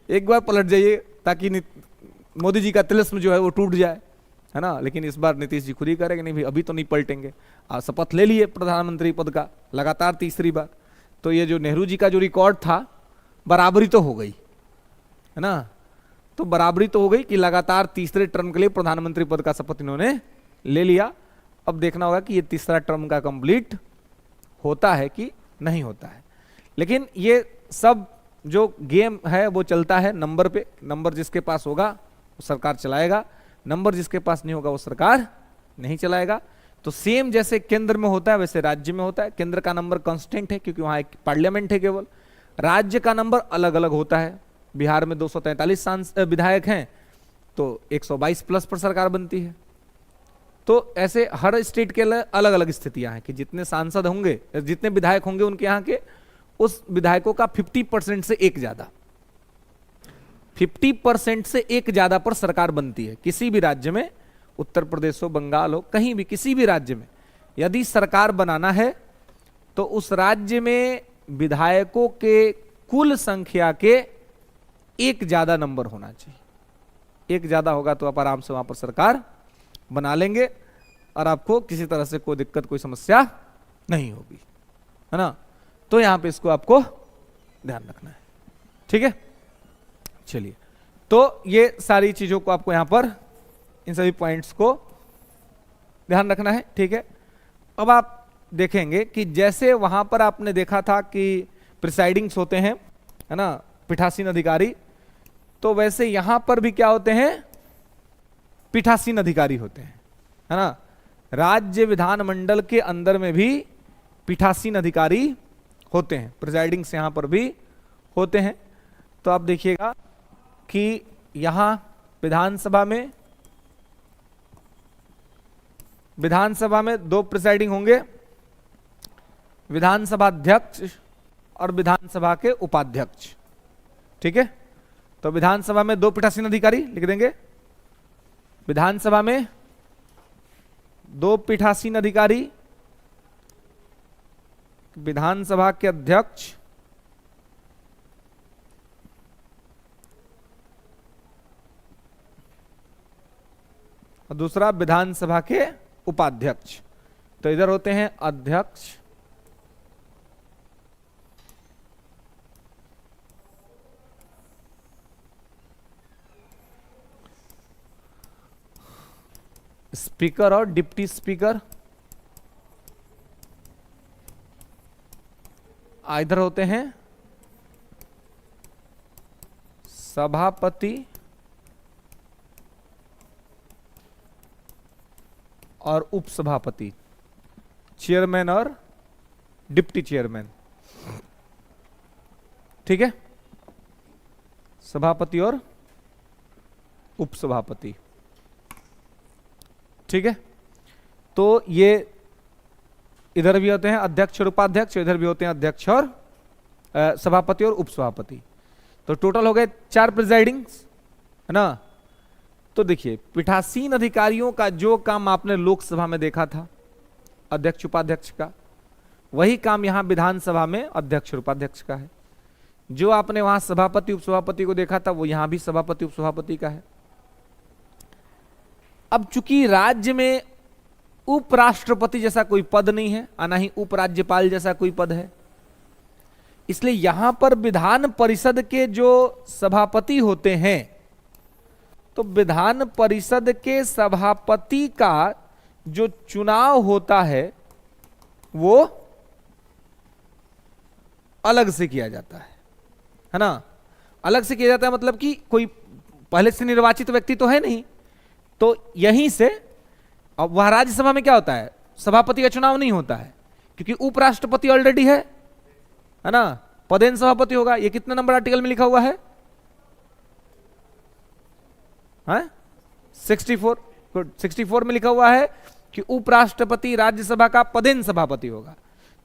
एक बार पलट जाइए ताकि मोदी जी का तिलिस्म जो है वो टूट जाए, है ना। लेकिन इस बार नीतीश जी खुद ही करेंगे नहीं भाई अभी तो नहीं पलटेंगे। शपथ ले लिए प्रधानमंत्री पद का लगातार तीसरी बार। तो ये जो नेहरू जी का जो रिकॉर्ड था, बराबरी तो हो गई, है ना। तो बराबरी तो हो गई कि लगातार तीसरे टर्म के लिए प्रधानमंत्री पद का शपथ इन्होंने ले लिया। अब देखना होगा कि ये तीसरा टर्म का कंप्लीट होता है कि नहीं होता है। लेकिन ये सब जो गेम है वो चलता है नंबर पे। नंबर जिसके पास होगा वो सरकार चलाएगा, नंबर जिसके पास नहीं होगा वो सरकार नहीं चलाएगा। तो सेम जैसे केंद्र में होता है वैसे राज्य में होता है। केंद्र का नंबर कांस्टेंट है क्योंकि वहां एक पार्लियामेंट है केवल। राज्य का नंबर अलग अलग होता है। बिहार में 243 विधायक हैं तो 122 प्लस पर सरकार बनती है। तो ऐसे हर स्टेट के अलग अलग स्थितियां हैं कि जितने सांसद होंगे, जितने विधायक होंगे उनके यहाँ के, उस विधायकों का 50% से एक ज्यादा, 50% से एक ज्यादा पर सरकार बनती है किसी भी राज्य में। उत्तर प्रदेश हो, बंगाल हो, कहीं भी किसी भी राज्य में यदि सरकार बनाना है तो उस राज्य में विधायकों के कुल संख्या के एक ज्यादा नंबर होना चाहिए। एक ज्यादा होगा तो आप आराम से वहां पर सरकार बना लेंगे और आपको किसी तरह से कोई दिक्कत, कोई समस्या नहीं होगी, है ना। तो यहां पे इसको आपको ध्यान रखना है, ठीक है। चलिए, तो ये सारी चीजों को आपको यहां पर इन सभी पॉइंट्स को ध्यान रखना है, ठीक है। अब आप देखेंगे कि जैसे वहां पर आपने देखा था कि प्रिसाइडिंग्स होते हैं, है ना, पीठासीन अधिकारी, तो वैसे यहां पर भी क्या होते हैं, पीठासीन अधिकारी होते हैं, है ना। राज्य विधानमंडल के अंदर में भी पीठासीन अधिकारी होते हैं, प्रिसाइडिंग्स यहां पर भी होते हैं। तो आप देखिएगा कि यहां विधानसभा में 2 प्रिसाइडिंग होंगे, विधानसभा अध्यक्ष और विधानसभा के उपाध्यक्ष, ठीक है। तो विधानसभा में 2 पीठासीन अधिकारी लिख देंगे, विधानसभा में 2 पीठासीन अधिकारी, विधानसभा के अध्यक्ष और दूसरा विधानसभा के उपाध्यक्ष। तो इधर होते हैं अध्यक्ष, स्पीकर और डिप्टी स्पीकर। इधर होते हैं सभापति और उपसभापति, चेयरमैन और डिप्टी चेयरमैन, ठीक है। सभापति और उपसभापति, ठीक है। तो ये इधर भी होते हैं अध्यक्ष और उपाध्यक्ष, इधर भी होते हैं अध्यक्ष और सभापति और उपसभापति। तो टोटल हो गए 4 प्रिजाइडिंग्स, है ना। तो देखिए, पीठासीन अधिकारियों का जो काम आपने लोकसभा में देखा था अध्यक्ष उपाध्यक्ष का, वही काम यहां विधानसभा में अध्यक्ष और उपाध्यक्ष का है। जो आपने वहां सभापति उपसभापति को देखा था वो यहां भी सभापति उपसभापति का है। अब चूंकि राज्य में उपराष्ट्रपति जैसा कोई पद नहीं है, ना ही उपराज्यपाल जैसा कोई पद है, इसलिए यहां पर विधान परिषद के जो सभापति होते हैं, तो विधान परिषद के सभापति का जो चुनाव होता है वो अलग से किया जाता है ना। अलग से किया जाता है मतलब कि कोई पहले से निर्वाचित व्यक्ति तो है नहीं, तो यहीं से। अब वह राज्यसभा में क्या होता है, सभापति का चुनाव नहीं होता है क्योंकि उपराष्ट्रपति ऑलरेडी है ना, पदेन सभापति होगा। ये कितने नंबर आर्टिकल में लिखा हुआ है, 64 में लिखा हुआ है कि उपराष्ट्रपति राज्यसभा का पदेन सभापति होगा।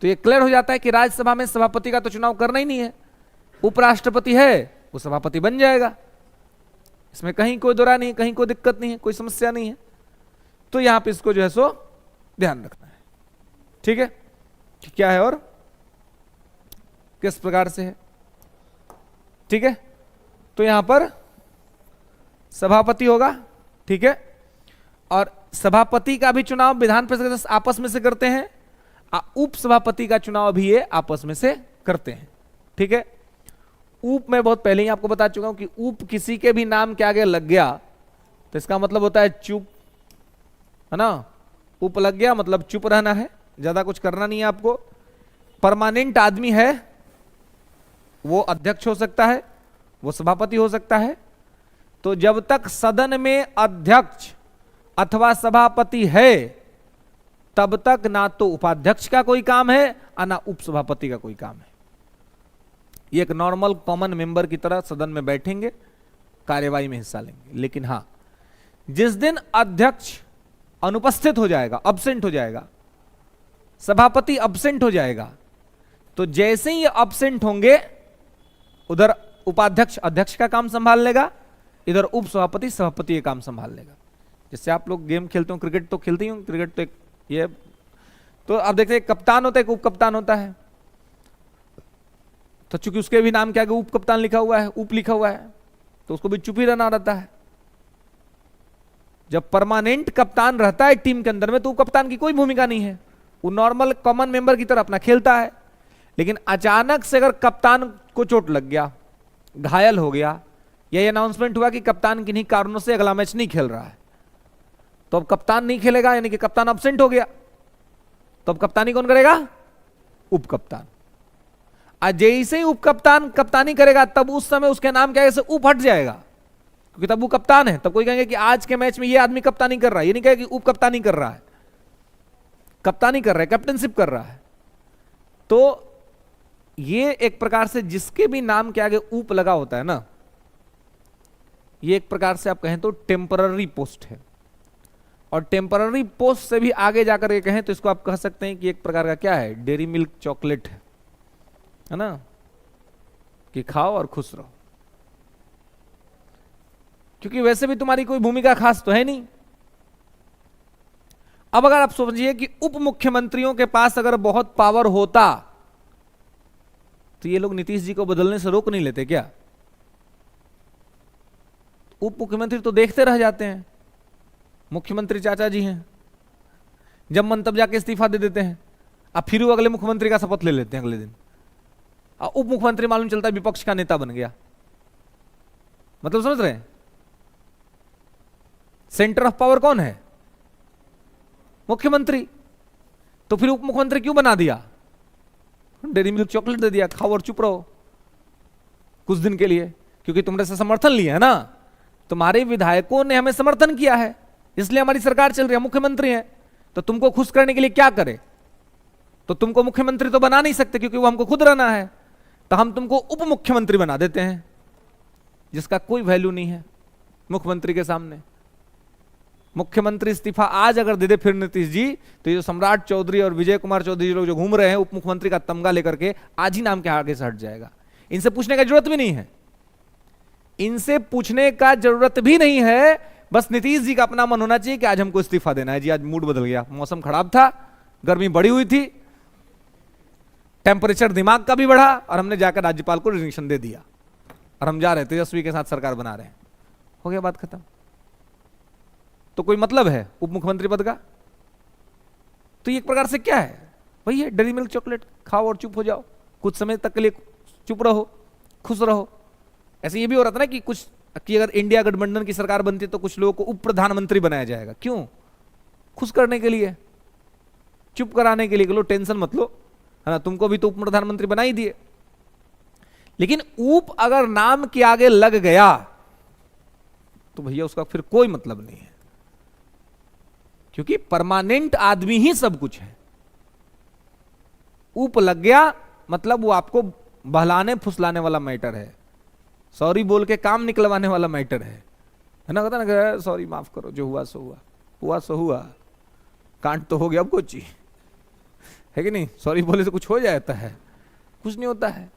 तो तो ये क्लियर हो जाता है कि राज्यसभा में सभापति का तो चुनाव करना ही नहीं है, उपराष्ट्रपति है वो सभापति बन जाएगा, इसमें कहीं कोई दोरा नहीं, कहीं कोई दिक्कत नहीं है, कोई समस्या नहीं है। तो यहां पे इसको जो है सो ध्यान रखना है, ठीक है, कि क्या है और किस प्रकार से है, ठीक है। तो यहां पर सभापति होगा, ठीक है, और सभापति का भी चुनाव विधान परिषद सदस्य आपस में से करते हैं, उप सभापति का चुनाव भी ये आपस में से करते हैं, ठीक है। उप मैं बहुत पहले ही आपको बता चुका हूं कि उप किसी के भी नाम के आगे लग गया तो इसका मतलब होता है चुप, है ना। उप लग गया मतलब चुप रहना है, ज्यादा कुछ करना नहीं है आपको। परमानेंट आदमी है वो अध्यक्ष हो सकता है, वो सभापति हो सकता है। तो जब तक सदन में अध्यक्ष अथवा सभापति है तब तक ना तो उपाध्यक्ष का कोई काम है और ना उपसभापति का कोई काम है। ये एक नॉर्मल कॉमन मेंबर की तरह सदन में बैठेंगे, कार्यवाही में हिस्सा लेंगे। लेकिन हां, जिस दिन अध्यक्ष अनुपस्थित हो जाएगा, अब्सेंट हो जाएगा, सभापति अब्सेंट हो जाएगा, तो जैसे ही ये अब्सेंट होंगे उधर उपाध्यक्ष अध्यक्ष का काम संभाल लेगा, इधर उप सभापति सभापति का काम संभाल लेगा। जैसे आप लोग गेम खेलते हो, क्रिकेट तो खेलते ही हो, क्रिकेट तो एक ये तो आप देखते हैं कप्तान होता है, एक उप कप्तान होता है। तो चूंकि उसके भी नाम के आगे उप कप्तान लिखा हुआ है, उप लिखा हुआ है, तो उसको भी चुप ही रहना रहता है। जब परमानेंट कप्तान रहता है टीम के अंदर में तो उप कप्तान की कोई भूमिका नहीं है, वो नॉर्मल कॉमन मेंबर की तरह अपना खेलता है। लेकिन अचानक से अगर कप्तान को चोट लग गया, घायल हो गया, या ये अनाउंसमेंट हुआ कि कप्तान किन्हीं कारणों से अगला मैच नहीं खेल रहा है, तो अब कप्तान नहीं खेलेगा, यानी कि कप्तान अब्सेंट हो गया, तो अब कप्तानी कौन करेगा? उप कप्तान। जैसे ही उप कप्तान कप्तानी करेगा तब उस समय उसके नाम के आगे से उप हट जाएगा, क्योंकि तब वो कप्तान है। तब कोई कहेंगे कि आज के मैच में ये आदमी कप्तानी कर रहा है, ये नहीं कहेगा कि उप कप्तानी कर रहा है, कप्तानी कर रहा है, कैप्टनशिप कर रहा है। तो ये एक प्रकार से जिसके भी नाम के आगे उप लगा होता है ना, ये एक प्रकार से आप कहें तो टेम्पररी पोस्ट है। और टेम्पररी पोस्ट से भी आगे जाकर के कहें तो इसको आप कह सकते हैं कि एक प्रकार का क्या है, डेयरी मिल्क चॉकलेट है ना, कि खाओ और खुश रहो, क्योंकि वैसे भी तुम्हारी कोई भूमिका खास तो है नहीं। अब अगर आप समझिए कि उप मुख्यमंत्रियों के पास अगर बहुत पावर होता तो ये लोग नीतीश जी को बदलने से रोक नहीं लेते क्या? उप मुख्यमंत्री तो देखते रह जाते हैं, मुख्यमंत्री चाचा जी हैं, जब मन तब जाके इस्तीफा दे देते हैं, अब फिर वो अगले मुख्यमंत्री का शपथ ले लेते हैं अगले दिन। उप मुख्यमंत्री मालूम चलता है विपक्ष का नेता बन गया। मतलब समझ रहे हैं, सेंटर ऑफ पावर कौन है? मुख्यमंत्री। तो फिर उप मुख्यमंत्री क्यों बना दिया? डेयरी मिल्क चॉकलेट दे दिया, खाओ और चुप रहो कुछ दिन के लिए, क्योंकि तुमने से समर्थन लिया है ना, तुम्हारे विधायकों ने हमें समर्थन किया है, इसलिए हमारी सरकार चल रही है, मुख्यमंत्री है। तो तुमको खुश करने के लिए क्या करे? तो तुमको मुख्यमंत्री तो बना नहीं सकते क्योंकि वो हमको खुद रहना है, तो हम तुमको उप मुख्यमंत्री बना देते हैं, जिसका कोई वैल्यू नहीं है मुख्यमंत्री के सामने। मुख्यमंत्री इस्तीफा आज अगर दे दे फिर नीतीश जी, तो ये जो सम्राट चौधरी और विजय कुमार चौधरी लोग जो घूम रहे हैं उप मुख्यमंत्री का तमगा लेकर के, आज ही नाम के आगे से हट जाएगा। इनसे पूछने की जरूरत भी नहीं है, इनसे पूछने का जरूरत भी नहीं है, बस नीतीश जी का अपना मन होना चाहिए कि आज हमको इस्तीफा देना है जी, आज मूड बदल गया, मौसम खराब था, गर्मी बढ़ी हुई थी, टेम्परेचर दिमाग का भी बढ़ा, और हमने जाकर राज्यपाल को रिजिग्नेशन दे दिया और हम जा रहे तेजस्वी के साथ सरकार बना रहे हैं, हो गया बात खत्म। तो कोई मतलब है उप मुख्यमंत्री पद का? तो ये एक प्रकार से क्या है, वही है डेयरी मिल्क चॉकलेट, खाओ और चुप हो जाओ, कुछ समय तक के लिए चुप रहो, खुश रहो। ऐसे ये भी हो रहा था ना कि कुछ कि अगर इंडिया गठबंधन की सरकार बनती तो कुछ लोगों को उप प्रधानमंत्री बनाया जाएगा। क्यों? खुश करने के लिए, चुप कराने के लिए, लो टेंशन मत लो, है ना, तुमको भी तो उप प्रधानमंत्री बना ही दिए। लेकिन उप अगर नाम के आगे लग गया तो भैया उसका फिर कोई मतलब नहीं है, क्योंकि परमानेंट आदमी ही सब कुछ है। उप लग गया मतलब वो आपको बहलाने फुसलाने वाला मैटर है, सॉरी बोल के काम निकलवाने वाला मैटर है ना, कहता ना सॉरी माफ करो, जो हुआ सो हुआ, हुआ सो हुआ, कांड तो हो गया, अब कुछ है कि नहीं? सॉरी बोले तो कुछ हो जाता है? कुछ नहीं होता है,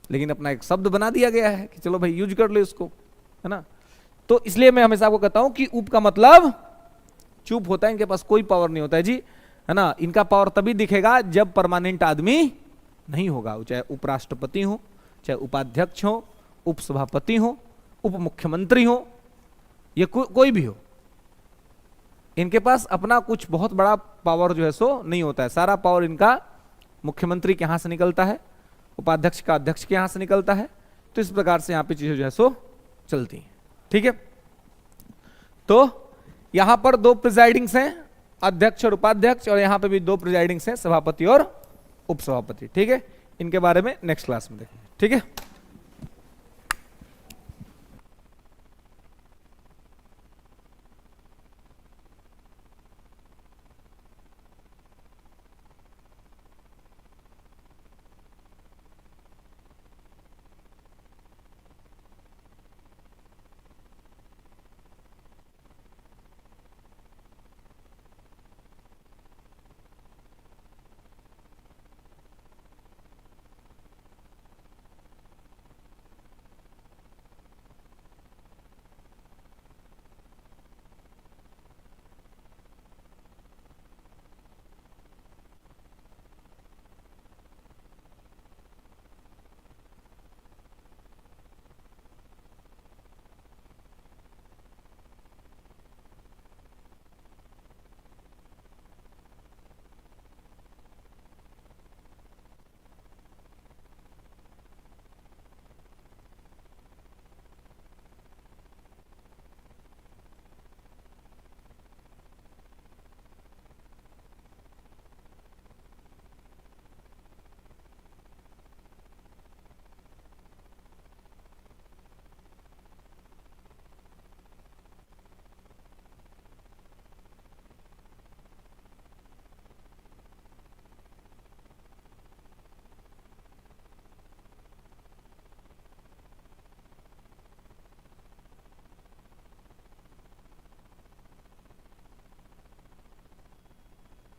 लेकिन अपना एक शब्द बना दिया गया है कि चलो भाई यूज कर लो इसको, है ना। तो इसलिए मैं हमेशा आपको कहता हूं कि उप का मतलब चुप होता है, इनके पास कोई पावर नहीं होता है जी, है ना। इनका पावर तभी दिखेगा जब परमानेंट आदमी नहीं होगा, चाहे उपराष्ट्रपति हो, चाहे उपाध्यक्ष हो, उपसभापति हो, उप मुख्यमंत्री हो, ये कोई भी हो, इनके पास अपना कुछ बहुत बड़ा पावर जो है सो नहीं होता है। सारा पावर इनका मुख्यमंत्री के यहां से निकलता है, उपाध्यक्ष का अध्यक्ष के यहां से निकलता है। तो इस प्रकार से यहां पे चीजें जो है सो चलती हैं, ठीक है। तो यहां पर दो प्रिजाइडिंग्स हैं, अध्यक्ष और उपाध्यक्ष, और यहां पे भी दो प्रिजाइडिंग्स हैं, सभापति और उपसभापति, ठीक है। इनके बारे में नेक्स्ट क्लास में देखेंगे, ठीक है।